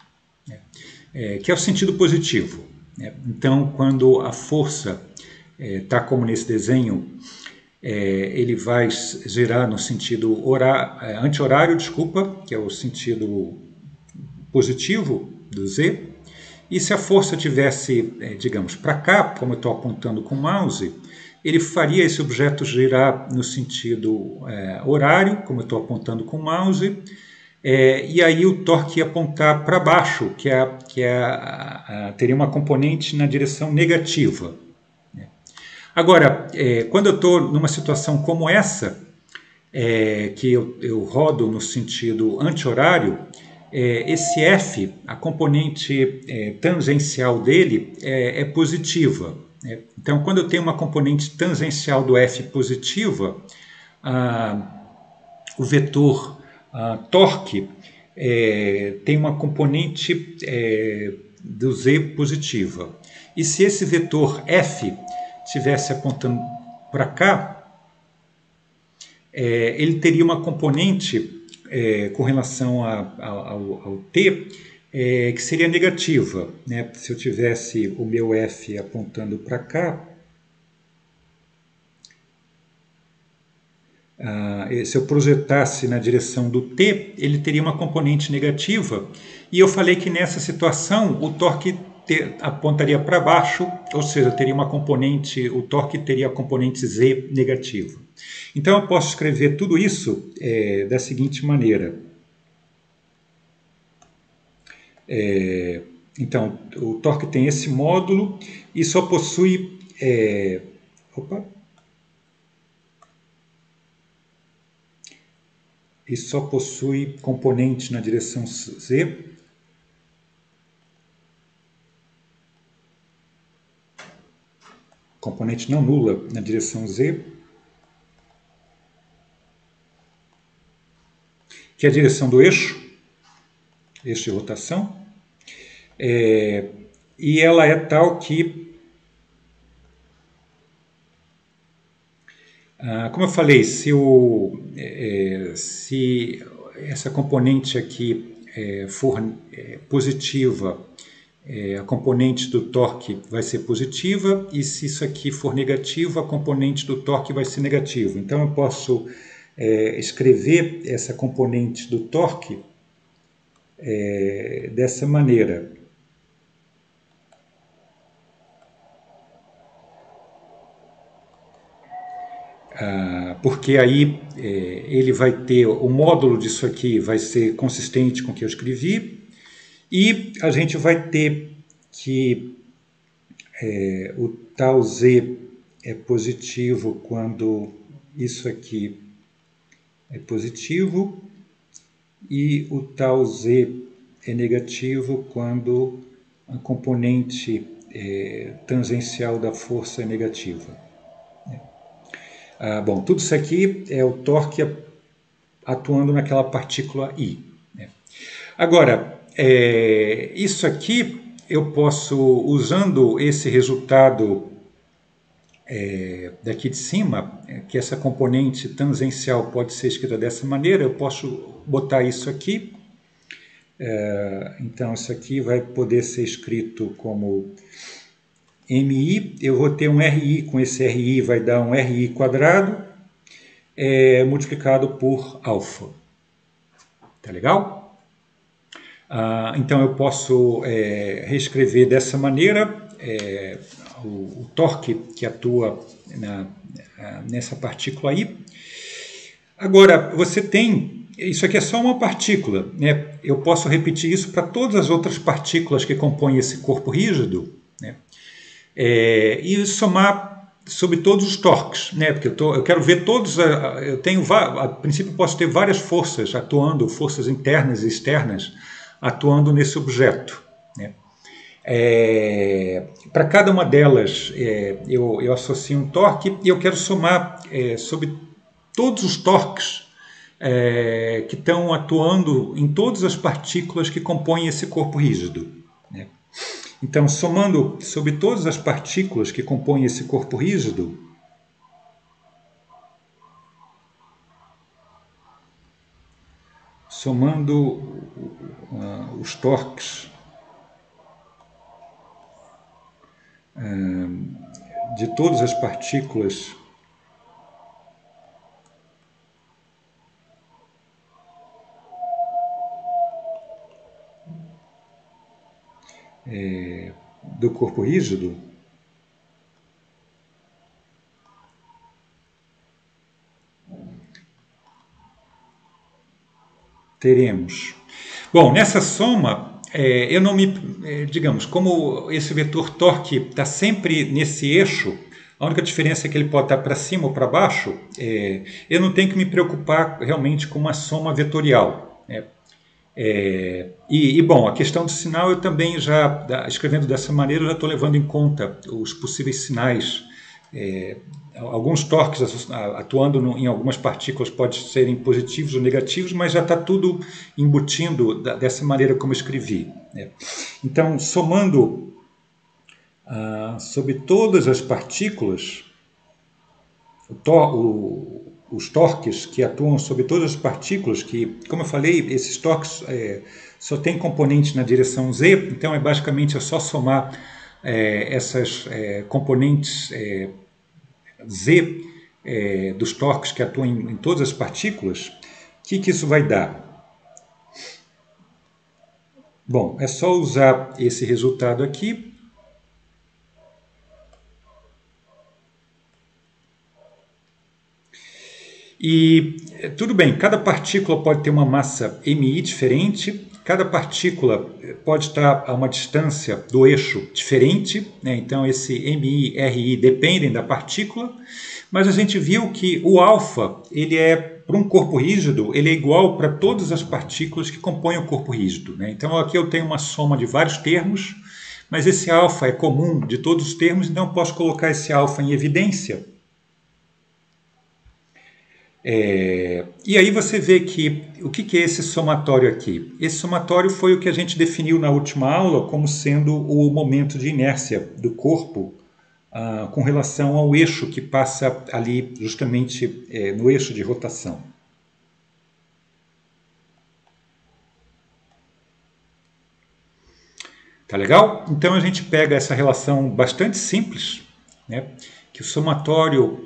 [SPEAKER 1] que é o sentido positivo. Então, quando a força está como nesse desenho, ele vai girar no sentido anti-horário, que é o sentido positivo do Z. E se a força tivesse, digamos, para cá, como eu estou apontando com o mouse, ele faria esse objeto girar no sentido horário, como eu estou apontando com o mouse, e aí o torque ia apontar para baixo, teria uma componente na direção negativa. Agora, quando eu estou numa situação como essa, que eu rodo no sentido anti-horário, esse F, a componente tangencial dele é positiva. Então, quando eu tenho uma componente tangencial do F positiva, o vetor torque tem uma componente do Z positiva. E se esse vetor F estivesse apontando para cá, ele teria uma componente com relação ao T que seria negativa. Se eu tivesse o meu F apontando para cá, se eu projetasse na direção do T, ele teria uma componente negativa, e eu falei que nessa situação o torque apontaria para baixo, ou seja, teria uma componente, o torque teria a componente Z negativa. Então eu posso escrever tudo isso da seguinte maneira. Então, o torque tem esse módulo e só possui... e só possui componente na direção Z. Componente não nula na direção Z, que é a direção do eixo de rotação, e ela é tal que, como eu falei, se essa componente aqui for positiva, a componente do torque vai ser positiva, e se isso aqui for negativo, a componente do torque vai ser negativa. Então eu posso escrever essa componente do torque dessa maneira. Porque aí ele vai ter, o módulo disso aqui vai ser consistente com o que eu escrevi, e a gente vai ter que o tal Z é positivo quando isso aqui é positivo, e o tal Z é negativo quando a componente tangencial da força é negativa. Bom, tudo isso aqui é o torque atuando naquela partícula I. Né? Agora, isso aqui eu posso, usando esse resultado daqui de cima, que essa componente tangencial pode ser escrita dessa maneira, eu posso botar isso aqui. Então, isso aqui vai poder ser escrito como MI, eu vou ter um RI, com esse RI vai dar um RI quadrado, multiplicado por alfa. Tá legal? Então eu posso reescrever dessa maneira o torque que atua nessa partícula aí. Agora, você tem... Isso aqui é só uma partícula, né? Eu posso repetir isso para todas as outras partículas que compõem esse corpo rígido, né? E somar sobre todos os torques, né? Porque eu quero ver todos, eu tenho, a princípio posso ter várias forças atuando, forças internas e externas atuando nesse objeto, né? Para cada uma delas eu associo um torque e eu quero somar sobre todos os torques que estão atuando em todas as partículas que compõem esse corpo rígido, né? Então, somando sobre todas as partículas que compõem esse corpo rígido, somando os torques de todas as partículas do corpo rígido, teremos... Bom, nessa soma, eu não me... digamos, como esse vetor torque está sempre nesse eixo, a única diferença é que ele pode estar para cima ou para baixo, eu não tenho que me preocupar realmente com uma soma vetorial, né? Bom, a questão do sinal eu também já, escrevendo dessa maneira, eu já estou levando em conta os possíveis sinais. Alguns torques atuando em algumas partículas podem serem positivos ou negativos, mas já está tudo embutindo dessa maneira como eu escrevi, né? Então, somando sobre todas as partículas, os torques que atuam sobre todas as partículas, que, como eu falei, esses torques só tem componentes na direção Z, então basicamente é só somar essas componentes Z dos torques que atuam em todas as partículas. O que isso vai dar? Bom, é só usar esse resultado aqui. E tudo bem, cada partícula pode ter uma massa MI diferente, cada partícula pode estar a uma distância do eixo diferente, né? Então esse MI e RI dependem da partícula, mas a gente viu que o alfa, ele para um corpo rígido, ele é igual para todas as partículas que compõem o corpo rígido, né? Então aqui eu tenho uma soma de vários termos, mas esse alfa é comum de todos os termos, então eu posso colocar esse alfa em evidência. E aí você vê que o que é esse somatório aqui? Esse somatório foi o que a gente definiu na última aula como sendo o momento de inércia do corpo com relação ao eixo que passa ali justamente no eixo de rotação. Tá legal? Então a gente pega essa relação bastante simples, né? Que o somatório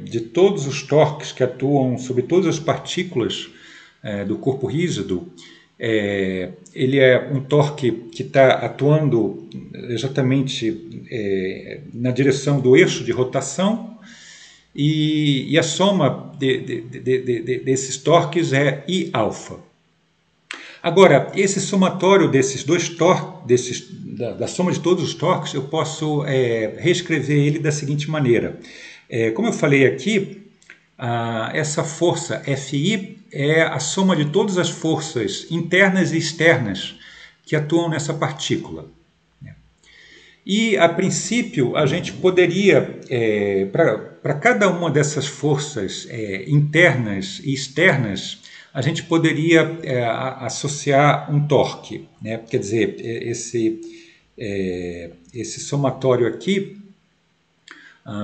[SPEAKER 1] de todos os torques que atuam sobre todas as partículas do corpo rígido, ele é um torque que está atuando exatamente na direção do eixo de rotação, e a soma desses torques é I-alfa. Agora, esse somatório desses dois torques, da soma de todos os torques, eu posso reescrever ele da seguinte maneira. Como eu falei aqui, essa força Fi é a soma de todas as forças internas e externas que atuam nessa partícula. E, a princípio, a gente poderia, para cada uma dessas forças internas e externas, a gente poderia associar um torque, né? Quer dizer, esse somatório aqui,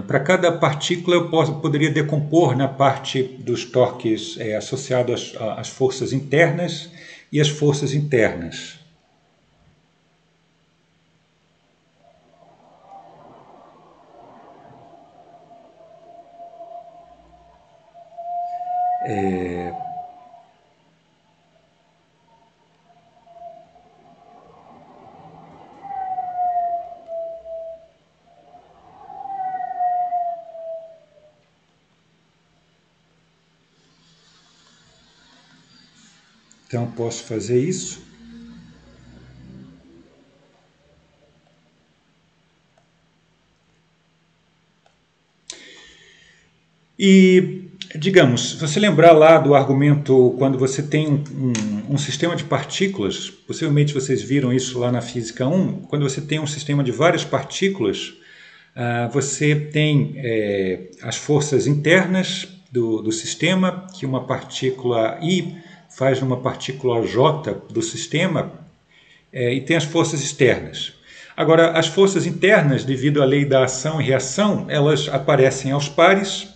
[SPEAKER 1] para cada partícula eu poderia decompor na parte dos torques associados às forças internas e às forças internas. Então, posso fazer isso. E, digamos, se você lembrar lá do argumento, quando você tem um sistema de partículas, possivelmente vocês viram isso lá na Física 1, quando você tem um sistema de várias partículas, você tem as forças internas do sistema, que uma partícula I faz numa partícula J do sistema, e tem as forças externas. Agora, as forças internas, devido à lei da ação e reação, elas aparecem aos pares,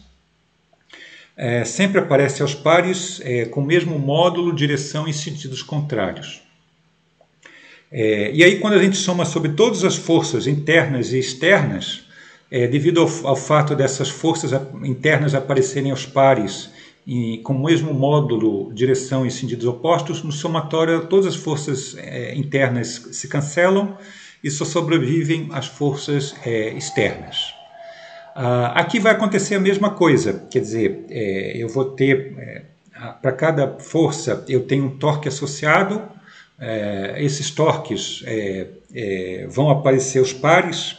[SPEAKER 1] sempre aparecem aos pares com o mesmo módulo, direção e sentidos contrários. E aí, quando a gente soma sobre todas as forças internas e externas, devido ao fato dessas forças internas aparecerem aos pares e com o mesmo módulo, direção e sentidos opostos, no somatório todas as forças internas se cancelam e só sobrevivem as forças externas. Aqui vai acontecer a mesma coisa, quer dizer, eu vou ter, para cada força eu tenho um torque associado, esses torques vão aparecer os pares,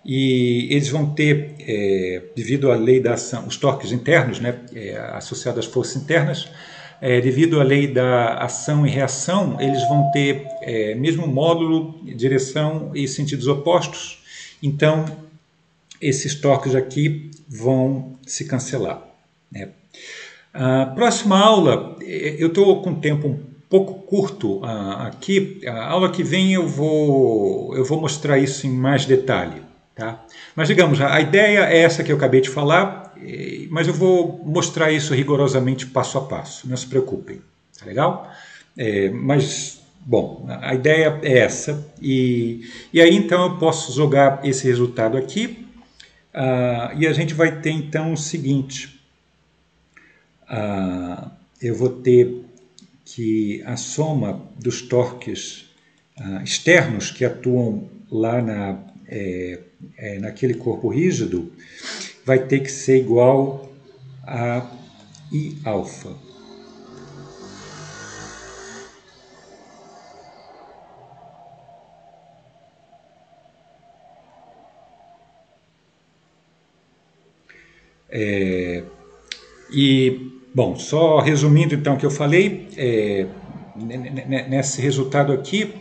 [SPEAKER 1] e eles vão ter, devido à lei da ação, os torques internos, né, associados às forças internas, devido à lei da ação e reação, eles vão ter mesmo módulo, direção e sentidos opostos. Então, esses torques aqui vão se cancelar, né? Próxima aula, eu estou com tempo um pouco curto aqui. A aula que vem eu vou mostrar isso em mais detalhe. Tá? Mas, digamos, a ideia é essa que eu acabei de falar, mas eu vou mostrar isso rigorosamente passo a passo, não se preocupem, tá legal? Mas, bom, a ideia é essa, e aí então eu posso jogar esse resultado aqui, e a gente vai ter então o seguinte, eu vou ter que a soma dos torques externos que atuam lá naquele corpo rígido vai ter que ser igual a I alfa. E, bom, só resumindo então o que eu falei, nesse resultado aqui,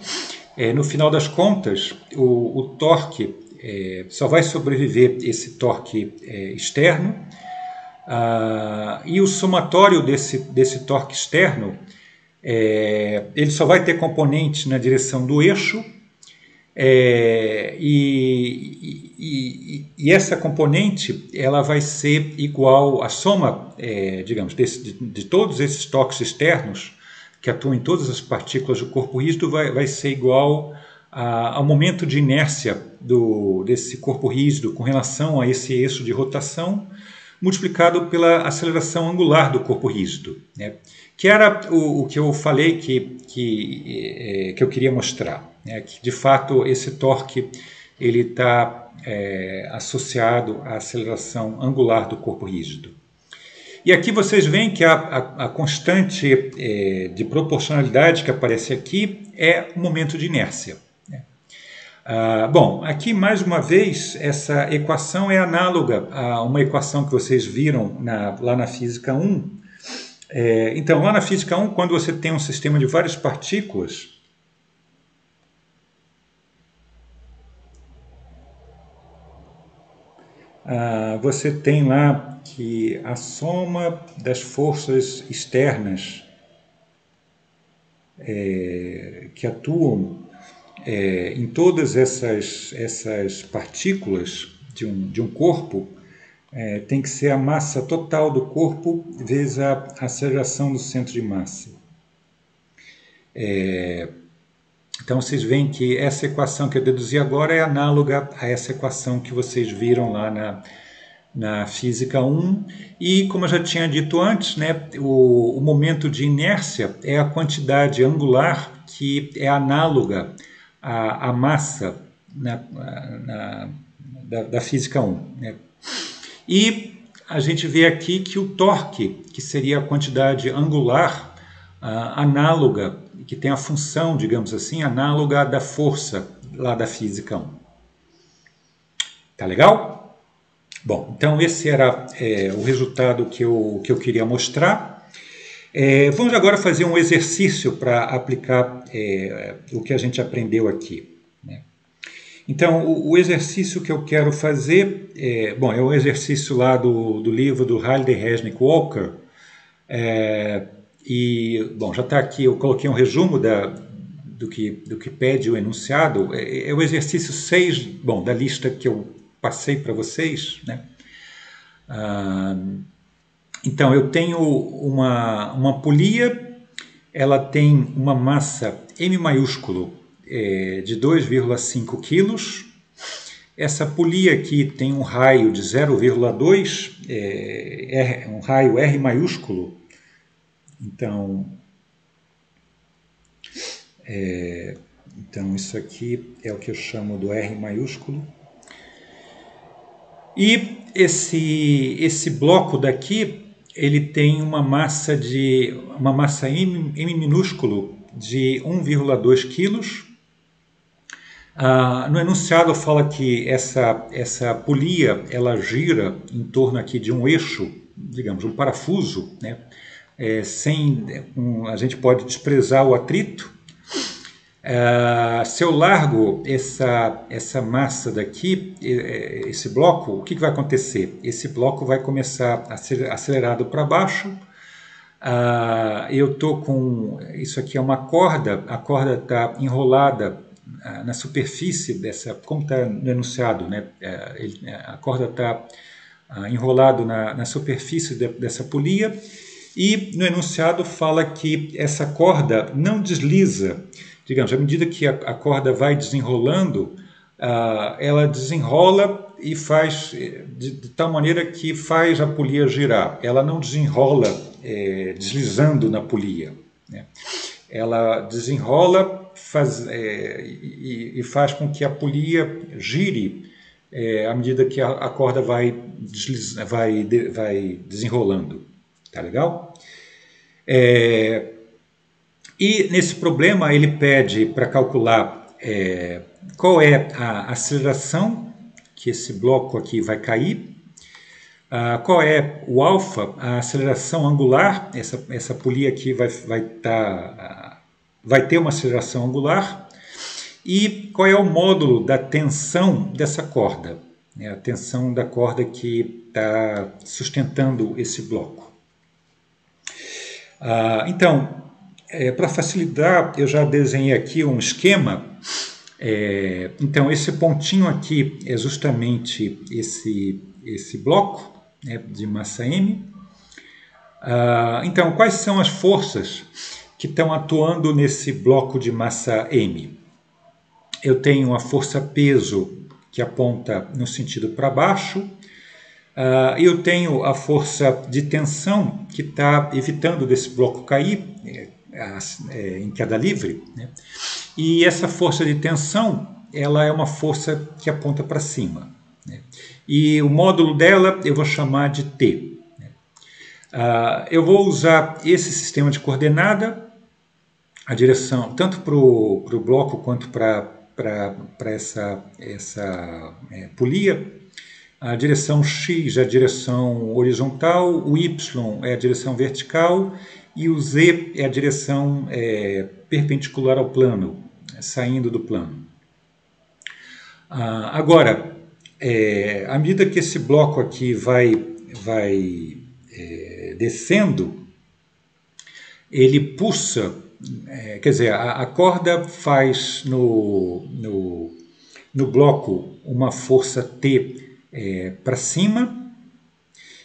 [SPEAKER 1] no final das contas, o torque só vai sobreviver esse torque externo, e o somatório desse torque externo, ele só vai ter componentes na direção do eixo, e essa componente ela vai ser igual à soma, digamos, de todos esses torques externos que atuam em todas as partículas do corpo rígido, vai ser igual ao momento de inércia desse corpo rígido com relação a esse eixo de rotação, multiplicado pela aceleração angular do corpo rígido, né? Que era o que eu falei que eu queria mostrar, né? Que de fato esse torque ele está associado à aceleração angular do corpo rígido. E aqui vocês veem que a constante de proporcionalidade que aparece aqui é o momento de inércia. Bom, aqui mais uma vez essa equação é análoga a uma equação que vocês viram lá na Física 1. Então, lá na Física 1, quando você tem um sistema de várias partículas, você tem lá que a soma das forças externas que atuam em todas essas partículas de um corpo tem que ser a massa total do corpo vezes a aceleração do centro de massa. Então vocês veem que essa equação que eu deduzi agora é análoga a essa equação que vocês viram lá na Física 1, e como eu já tinha dito antes, né, o momento de inércia é a quantidade angular que é análoga à massa da Física 1. Né? E a gente vê aqui que o torque, que seria a quantidade angular análoga, que tem a função, digamos assim, análoga da força lá da Física 1. Tá legal? Bom, então esse era o resultado que eu queria mostrar. Vamos agora fazer um exercício para aplicar o que a gente aprendeu aqui. Né? Então, o exercício que eu quero fazer é um exercício lá do livro do Halliday Resnick Walker. Já está aqui, eu coloquei um resumo do que pede o enunciado. É o exercício 6, da lista que eu passei para vocês, né? Então, eu tenho uma polia, ela tem uma massa M maiúsculo de 2,5 kg. Essa polia aqui tem um raio de 0,2, um raio R maiúsculo. Então, isso aqui é o que eu chamo do R maiúsculo. E esse bloco daqui, ele tem uma massa M minúsculo de 1,2 kg. No enunciado fala que essa polia ela gira em torno aqui de um eixo, digamos, um parafuso, né? A gente pode desprezar o atrito. Se eu largo essa massa daqui, esse bloco, o que vai acontecer? Esse bloco vai começar a ser acelerado para baixo. Eu estou com... Isso aqui é uma corda, a corda está enrolada na superfície dessa... Como está no enunciado, né? A corda está enrolada na superfície dessa polia, e no enunciado fala que essa corda não desliza. Digamos, à medida que a corda vai desenrolando, ela desenrola e faz de tal maneira que faz a polia girar. Ela não desenrola deslizando na polia, né? Ela desenrola e faz com que a polia gire à medida que a corda vai desenrolando. Tá legal? E nesse problema ele pede para calcular qual é a aceleração que esse bloco aqui vai cair, qual é o alfa, a aceleração angular, essa polia aqui vai ter uma aceleração angular, e qual é o módulo da tensão dessa corda, né, a tensão da corda que está sustentando esse bloco. Então, para facilitar, eu já desenhei aqui um esquema. Então, esse pontinho aqui é justamente esse bloco, né, de massa M. Então, quais são as forças que estão atuando nesse bloco de massa M? Eu tenho a força peso que aponta no sentido para baixo. Eu tenho a força de tensão que está evitando desse bloco cair em queda livre, né? E essa força de tensão, ela é uma força que aponta para cima, né? E o módulo dela eu vou chamar de T, né? Eu vou usar esse sistema de coordenada, a direção tanto para o bloco quanto para essa polia. A direção X é a direção horizontal, o Y é a direção vertical e o Z é a direção perpendicular ao plano, saindo do plano. Agora, à medida que esse bloco aqui vai descendo, ele pulsa, quer dizer, a corda faz no bloco uma força T para cima,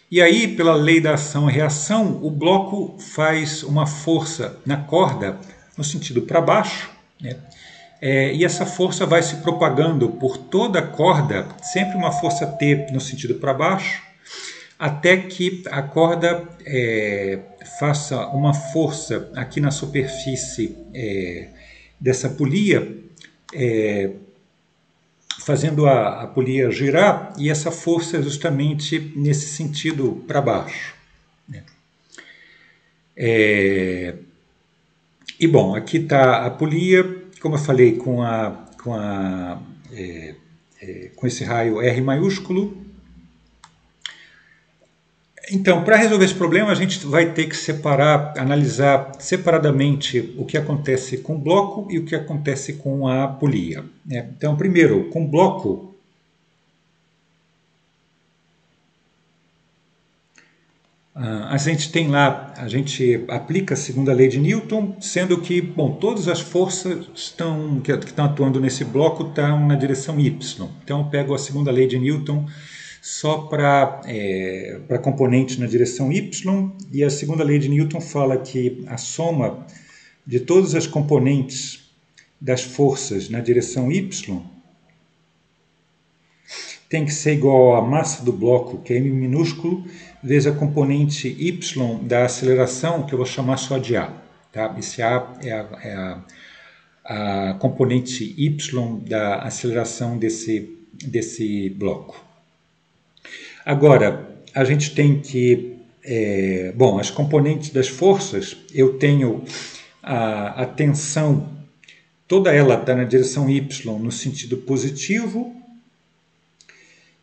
[SPEAKER 1] e aí, pela lei da ação e reação, o bloco faz uma força na corda no sentido para baixo, né? E essa força vai se propagando por toda a corda, sempre uma força T no sentido para baixo, até que a corda faça uma força aqui na superfície dessa polia, fazendo a polia girar, e essa força é justamente nesse sentido para baixo, né? E bom, aqui está a polia, como eu falei, com esse raio R maiúsculo. Então, para resolver esse problema, a gente vai ter que analisar separadamente o que acontece com o bloco e o que acontece com a polia, né? Então, primeiro, com o bloco, a gente aplica a segunda lei de Newton, sendo que, bom, todas as forças que estão atuando nesse bloco estão na direção Y. Então, eu pego a segunda lei de Newton só para componentes na direção Y, e a segunda lei de Newton fala que a soma de todas as componentes das forças na direção Y tem que ser igual à massa do bloco, que é m minúsculo, vezes a componente y da aceleração, que eu vou chamar só de A. Tá? Esse A é a componente y da aceleração desse bloco. Agora, a gente tem que... bom, as componentes das forças, eu tenho a tensão, toda ela está na direção y no sentido positivo,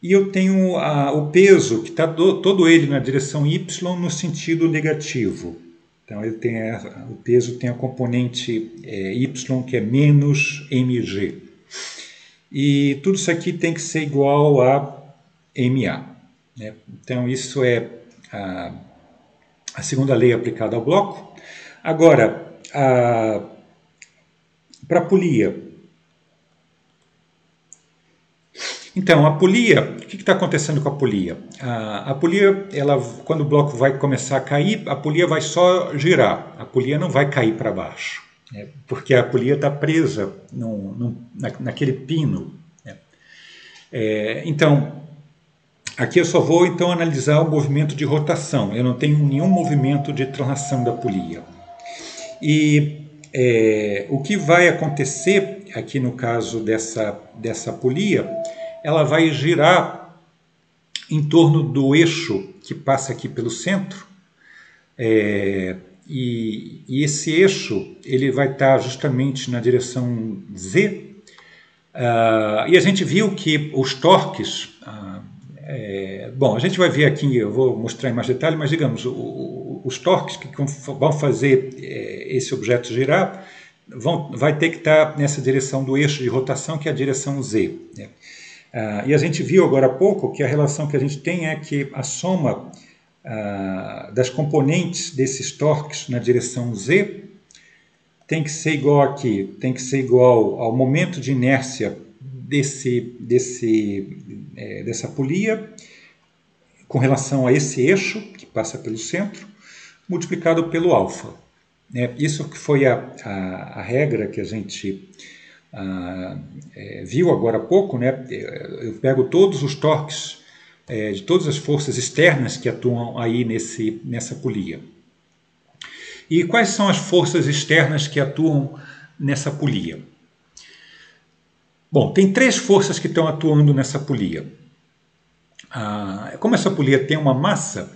[SPEAKER 1] e eu tenho o peso, que está todo ele na direção y no sentido negativo. Então, o peso tem a componente y, que é menos mg. E tudo isso aqui tem que ser igual a ma, né? Então, isso é a segunda lei aplicada ao bloco. Agora, para a polia. Então, a polia, o que está acontecendo com a polia? A polia, quando o bloco vai começar a cair, a polia vai só girar, a polia não vai cair para baixo, né? Porque a polia está presa naquele pino, né? Então, aqui eu só vou então analisar o movimento de rotação, eu não tenho nenhum movimento de translação da polia. E o que vai acontecer aqui no caso dessa polia, ela vai girar em torno do eixo que passa aqui pelo centro, e esse eixo ele vai estar justamente na direção Z, e a gente viu que os torques, bom, a gente vai ver aqui, eu vou mostrar em mais detalhe, mas digamos, os torques que vão fazer esse objeto girar vai ter que estar nessa direção do eixo de rotação, que é a direção Z, né? E a gente viu agora há pouco que a relação que a gente tem é que a soma das componentes desses torques na direção Z tem que ser igual aqui, tem que ser igual ao momento de inércia dessa polia com relação a esse eixo que passa pelo centro, multiplicado pelo alfa, né? Isso que foi a regra que a gente viu agora há pouco, né? Eu pego todos os torques de todas as forças externas que atuam aí nessa polia. E quais são as forças externas que atuam nessa polia? Bom, tem três forças que estão atuando nessa polia. Como essa polia tem uma massa,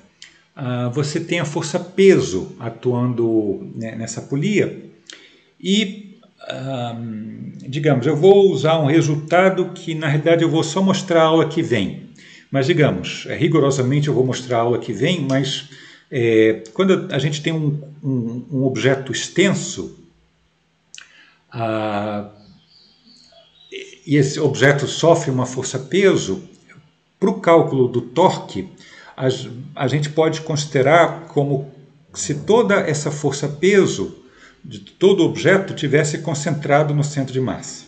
[SPEAKER 1] você tem a força peso atuando nessa polia e, digamos, eu vou usar um resultado que na realidade eu vou só mostrar a aula que vem. Mas, digamos, rigorosamente eu vou mostrar a aula que vem, mas quando a gente tem um objeto extenso, e esse objeto sofre uma força-peso, cálculo do torque, a gente pode considerar como se toda essa força-peso de todo objeto tivesse concentrado no centro de massa.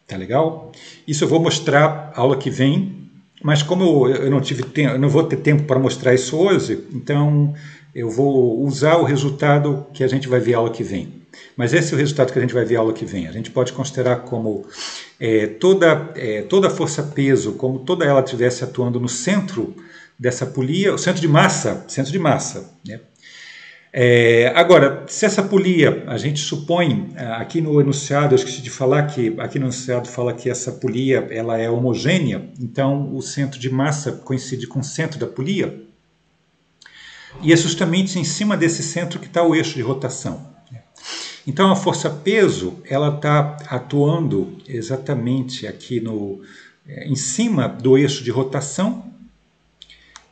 [SPEAKER 1] Tá legal? Isso eu vou mostrar na aula que vem, mas como eu não tive tempo, eu não vou ter tempo para mostrar isso hoje, então eu vou usar o resultado que a gente vai ver na aula que vem. Mas esse é o resultado que a gente vai ver na aula que vem. A gente pode considerar como toda força-peso, como toda ela estivesse atuando no centro dessa polia, o centro de massa, né? Agora, se essa polia, a gente supõe, aqui no enunciado, eu esqueci de falar que aqui no enunciado fala que essa polia ela é homogênea, então o centro de massa coincide com o centro da polia, e é justamente em cima desse centro que está o eixo de rotação. Então a força-peso ela está atuando exatamente aqui em cima do eixo de rotação,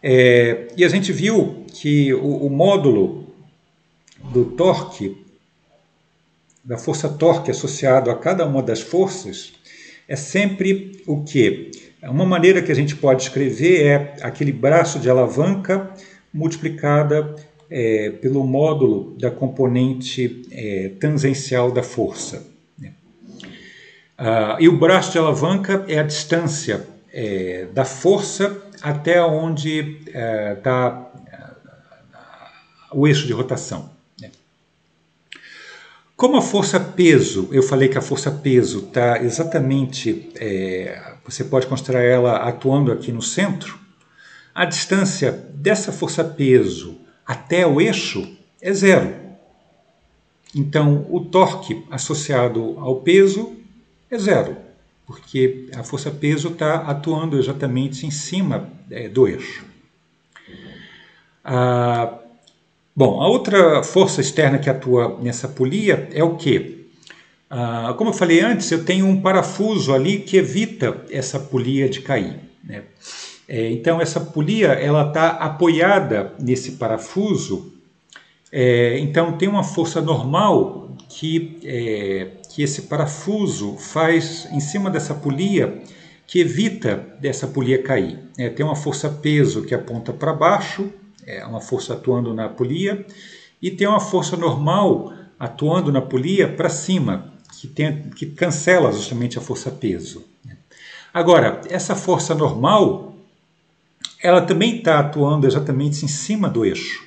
[SPEAKER 1] e a gente viu que o módulo do torque, da força torque associado a cada uma das forças, é sempre o quê? Uma maneira que a gente pode escrever é aquele braço de alavanca multiplicada pelo módulo da componente tangencial da força. E o braço de alavanca é a distância da força até onde está o eixo de rotação. Como a força-peso, eu falei que a força-peso está exatamente, você pode considerar ela atuando aqui no centro, a distância dessa força-peso até o eixo é zero. Então, o torque associado ao peso é zero, porque a força-peso está atuando exatamente em cima do eixo. Bom, a outra força externa que atua nessa polia é o quê? Como eu falei antes, eu tenho um parafuso ali que evita essa polia de cair, né? Então essa polia ela está apoiada nesse parafuso, então tem uma força normal que esse parafuso faz em cima dessa polia que evita dessa polia cair. Tem uma força-peso que aponta para baixo, uma força atuando na polia, e tem uma força normal atuando na polia para cima, que cancela justamente a força-peso. Agora, essa força normal, ela também está atuando exatamente em cima do eixo.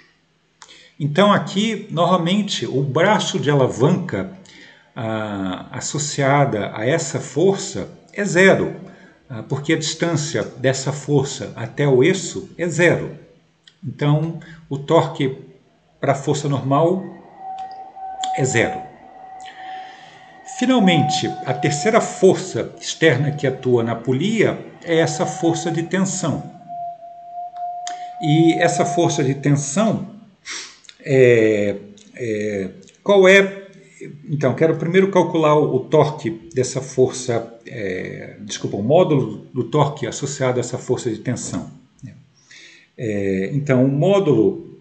[SPEAKER 1] Então aqui, novamente, o braço de alavanca associada a essa força é zero, porque a distância dessa força até o eixo é zero. Então, o torque para a força normal é zero. Finalmente, a terceira força externa que atua na polia é essa força de tensão. E essa força de tensão, qual é? Então, quero primeiro calcular o torque dessa força, o módulo do torque associado a essa força de tensão. Então, o módulo,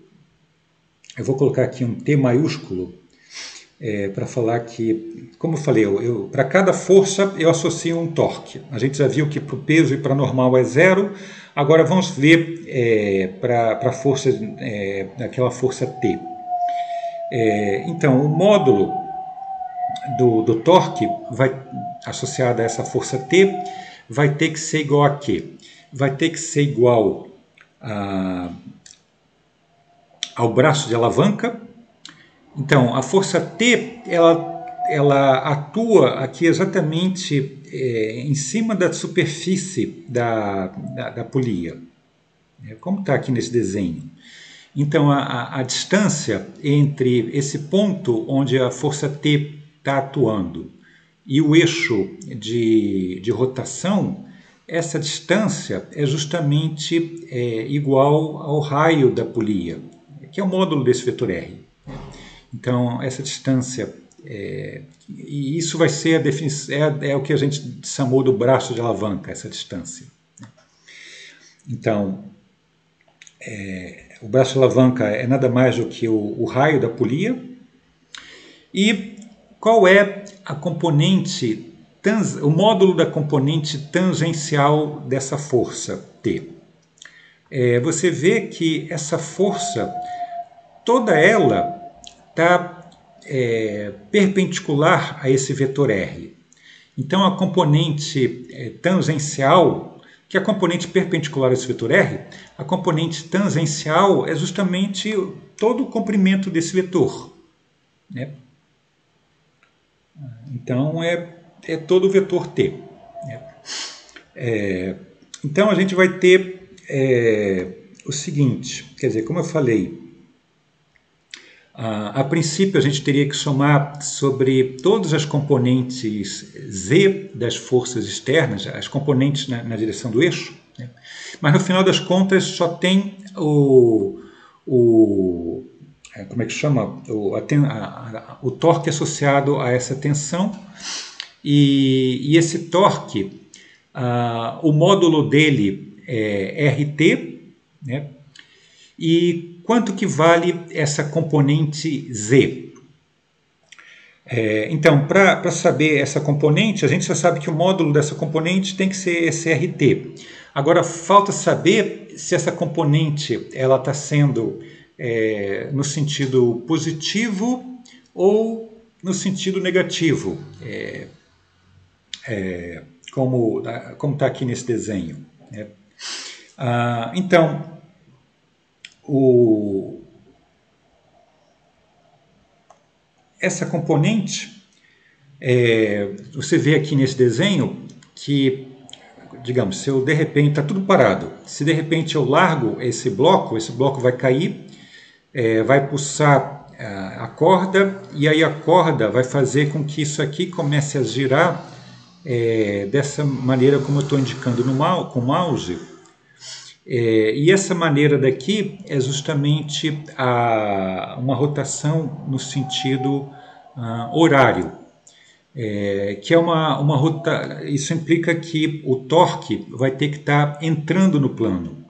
[SPEAKER 1] eu vou colocar aqui um T maiúsculo, para falar que, como eu falei, para cada força eu associo um torque. A gente já viu que para o peso e para a normal é zero. Agora vamos ver para a força, aquela força T. Então, o módulo do torque associado a essa força T vai ter que ser igual a quê? Vai ter que ser igual ao braço de alavanca. Então, a força T, ela atua aqui exatamente em cima da superfície da polia, como está aqui nesse desenho. Então, a distância entre esse ponto onde a força T está atuando e o eixo de rotação, essa distância é justamente igual ao raio da polia, que é o módulo desse vetor R. Então, essa distância, e isso vai ser a definição, o que a gente chamou do braço de alavanca, essa distância. Então, o braço de alavanca é nada mais do que o raio da polia. E qual é a componente o módulo da componente tangencial dessa força T. Você vê que essa força, toda ela está perpendicular a esse vetor R. Então a componente tangencial, que é a componente perpendicular a esse vetor R, a componente tangencial é justamente todo o comprimento desse vetor, né? Então é todo o vetor T, né? Então a gente vai ter o seguinte, quer dizer, como eu falei, a princípio a gente teria que somar sobre todas as componentes Z das forças externas, as componentes na direção do eixo, né? Mas no final das contas só tem como é que chama? O torque associado a essa tensão, e esse torque, o módulo dele é RT, né? E quanto que vale essa componente Z? Então, para saber essa componente, a gente já sabe que o módulo dessa componente tem que ser esse RT. Agora, falta saber se essa componente ela está sendo no sentido positivo ou no sentido negativo, como está aqui nesse desenho, né? Então, essa componente, você vê aqui nesse desenho que, digamos, se eu de repente está tudo parado, se de repente eu largo esse bloco vai cair, vai pulsar a corda, e aí a corda vai fazer com que isso aqui comece a girar dessa maneira como eu estou indicando com o mouse. E essa maneira daqui é justamente uma rotação no sentido horário, que é isso implica que o torque vai ter que estar entrando no plano.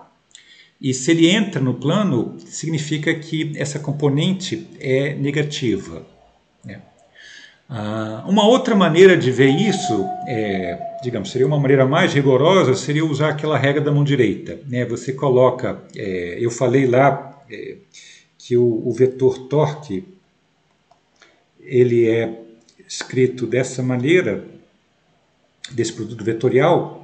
[SPEAKER 1] E se ele entra no plano, significa que essa componente é negativa, né? Uma outra maneira de ver isso, digamos, seria uma maneira mais rigorosa, seria usar aquela regra da mão direita, né? Você coloca, eu falei lá que o vetor torque, ele é escrito dessa maneira, desse produto vetorial,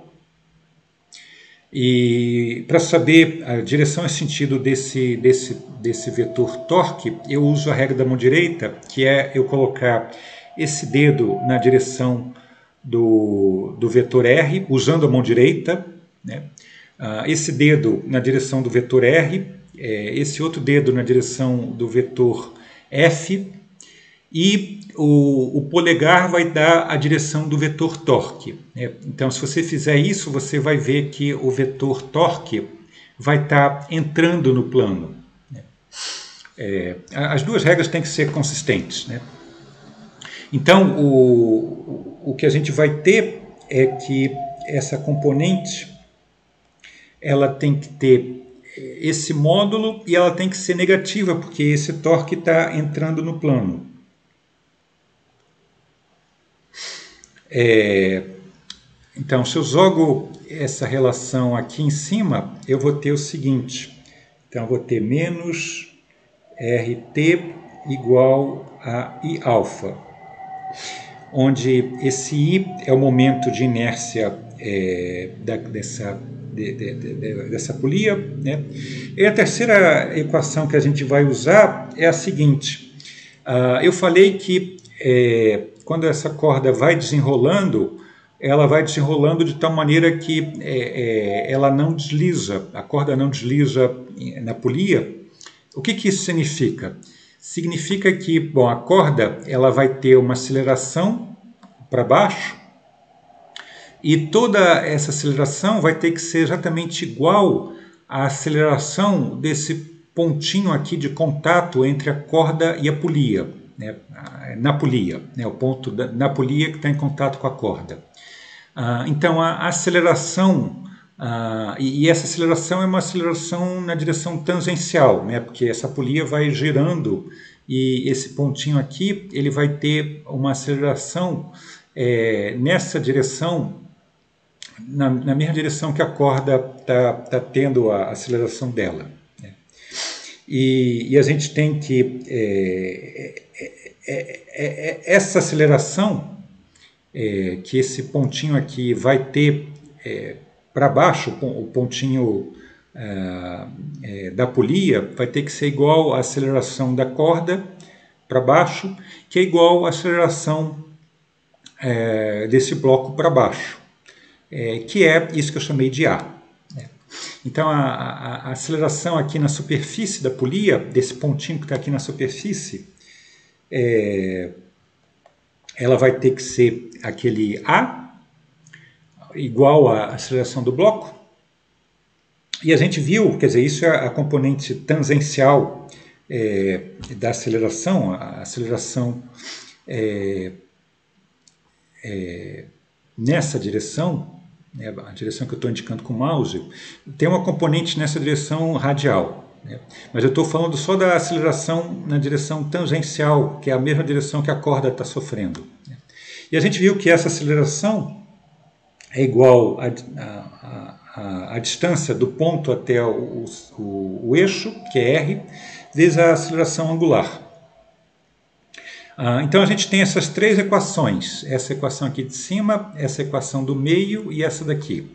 [SPEAKER 1] e para saber a direção e sentido desse vetor torque, eu uso a regra da mão direita, que é eu colocar esse dedo na direção do vetor R, usando a mão direita, né? Esse dedo na direção do vetor R, esse outro dedo na direção do vetor F, e o polegar vai dar a direção do vetor torque, né? Então, se você fizer isso, você vai ver que o vetor torque vai estar entrando no plano, né? As duas regras têm que ser consistentes, né? Então, o que a gente vai ter é que essa componente ela tem que ter esse módulo e ela tem que ser negativa, porque esse torque está entrando no plano. Então, se eu jogo essa relação aqui em cima, eu vou ter o seguinte. Então, eu vou ter menos RT igual a I-alfa, onde esse I é o momento de inércia dessa polia, né? E a terceira equação que a gente vai usar é a seguinte. Eu falei que quando essa corda vai desenrolando, ela vai desenrolando de tal maneira que ela não desliza, a corda não desliza na polia. O que isso significa? Significa que, bom, a corda ela vai ter uma aceleração para baixo, e toda essa aceleração vai ter que ser exatamente igual à aceleração desse pontinho aqui de contato entre a corda e a polia, né? Na polia, né? O ponto na polia que está em contato com a corda. Então, a aceleração, e essa aceleração é uma aceleração na direção tangencial, né? Porque essa polia vai girando e esse pontinho aqui ele vai ter uma aceleração nessa direção, na mesma direção que a corda está tendo a aceleração dela. Né? E a gente tem que... essa aceleração que esse pontinho aqui vai ter para baixo, o pontinho da polia, vai ter que ser igual à aceleração da corda para baixo, que é igual à aceleração desse bloco para baixo, que é isso que eu chamei de A. Então a aceleração aqui na superfície da polia, desse pontinho que está aqui na superfície, ela vai ter que ser aquele A, igual à aceleração do bloco. E a gente viu, quer dizer, isso é a componente tangencial da aceleração, a aceleração nessa direção, a direção que eu estou indicando com o mouse, tem uma componente nessa direção radial. Mas eu estou falando só da aceleração na direção tangencial, que é a mesma direção que a corda está sofrendo. E a gente viu que essa aceleração é igual a distância do ponto até o eixo, que é R, vezes a aceleração angular. Então a gente tem essas três equações, essa equação aqui de cima, essa equação do meio e essa daqui.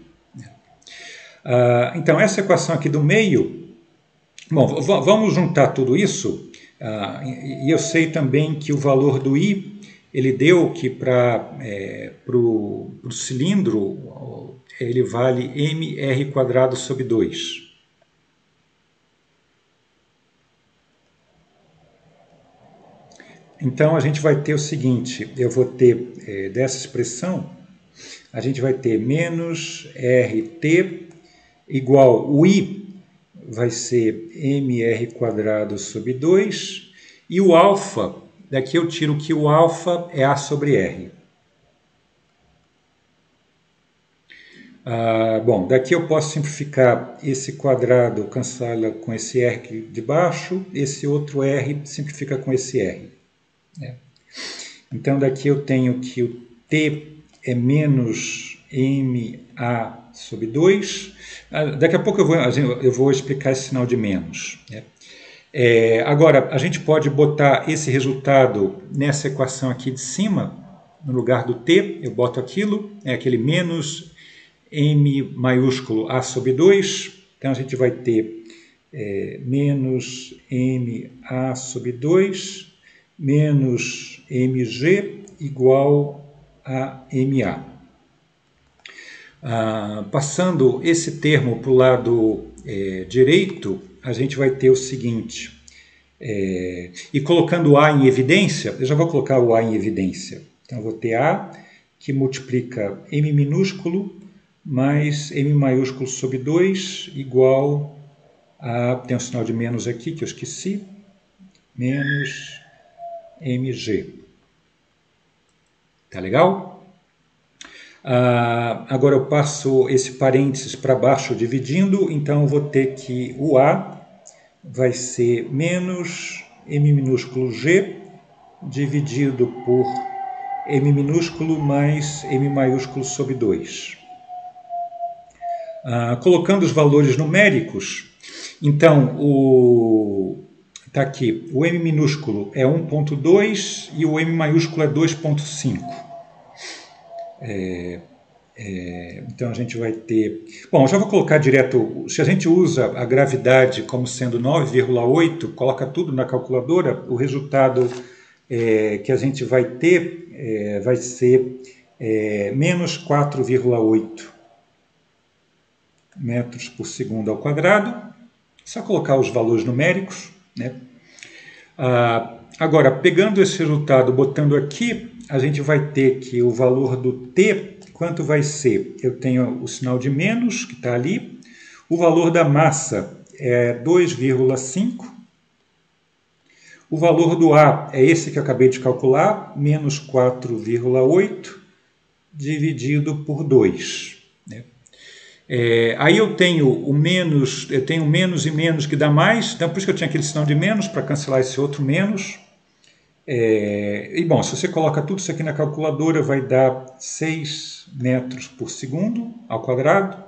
[SPEAKER 1] Então essa equação aqui do meio, bom, vamos juntar tudo isso, e eu sei também que o valor do I, ele deu que para o cilindro, ele vale mr² sobre 2. Então a gente vai ter o seguinte, eu vou ter dessa expressão, a gente vai ter menos RT igual, o I vai ser mr² sobre 2, e o alfa, daqui eu tiro que o alfa é A sobre R. Bom, daqui eu posso simplificar esse quadrado, cancela com esse R aqui de baixo, esse outro R simplifica com esse R. Então daqui eu tenho que o T é menos MA sobre 2. Daqui a pouco eu vou explicar esse sinal de menos. Agora, a gente pode botar esse resultado nessa equação aqui de cima, no lugar do T, eu boto aquilo, aquele menos M maiúsculo A sobre 2. Então a gente vai ter menos MA sobre 2 menos mg igual a MA. Passando esse termo para o lado direito, a gente vai ter o seguinte, e colocando A em evidência, eu já vou colocar o A em evidência. Então eu vou ter A que multiplica M minúsculo mais M maiúsculo sobre 2 igual a, tem um sinal de menos aqui que eu esqueci, menos mg. Tá legal? Agora eu passo esse parênteses para baixo dividindo, então eu vou ter que o A vai ser menos M minúsculo G dividido por M minúsculo mais M maiúsculo sobre 2. Colocando os valores numéricos, então está aqui, o M minúsculo é 1.2 e o M maiúsculo é 2.5. Então a gente vai ter... Bom, já vou colocar direto, se a gente usa a gravidade como sendo 9,8, coloca tudo na calculadora, o resultado que a gente vai ter vai ser menos 4,8 metros por segundo ao quadrado. Só colocar os valores numéricos. Agora, pegando esse resultado, botando aqui, a gente vai ter que o valor do T, quanto vai ser? Eu tenho o sinal de menos, que está ali, o valor da massa é 2,5, o valor do A é esse que eu acabei de calcular, menos 4,8, dividido por 2. Aí eu tenho o menos, eu tenho menos e menos que dá mais, então por isso que eu tinha aquele sinal de menos, para cancelar esse outro menos. E bom, se você coloca tudo isso aqui na calculadora, vai dar 6 metros por segundo ao quadrado.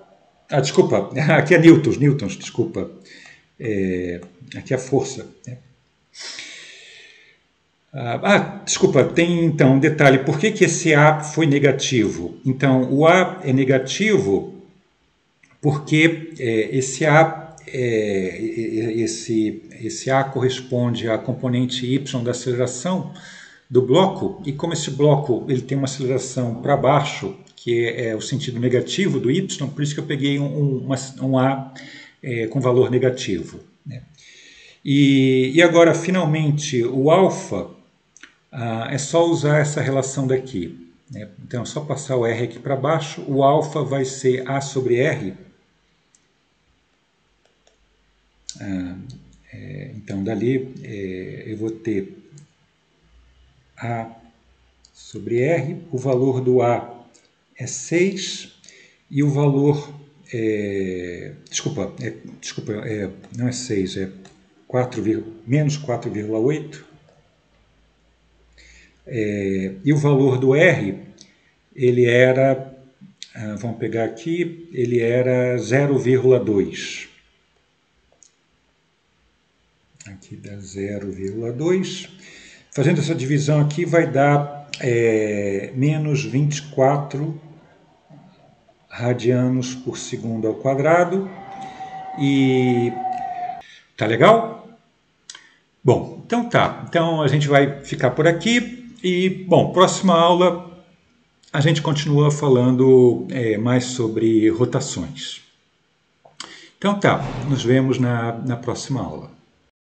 [SPEAKER 1] Ah, desculpa, aqui é newtons, desculpa. Aqui é a força, né? Desculpa, tem então um detalhe, por que esse A foi negativo? Então, o A é negativo porque esse A corresponde à componente y da aceleração do bloco, e como esse bloco ele tem uma aceleração para baixo, que é o sentido negativo do y, por isso que eu peguei um A com valor negativo, né? E agora, finalmente, o alfa, é só usar essa relação daqui, né? Então, é só passar o R aqui para baixo, o alfa vai ser A sobre R. Então, dali eu vou ter A sobre R, o valor do A é 6 e o valor, não é 6, é menos 4,8. E o valor do R, ele era, vamos pegar aqui, ele era 0,2. Aqui dá 0,2. Fazendo essa divisão aqui vai dar menos 24 radianos por segundo ao quadrado. E tá legal? Bom, então tá. Então a gente vai ficar por aqui. E, bom, próxima aula a gente continua falando mais sobre rotações. Então tá, nos vemos na próxima aula.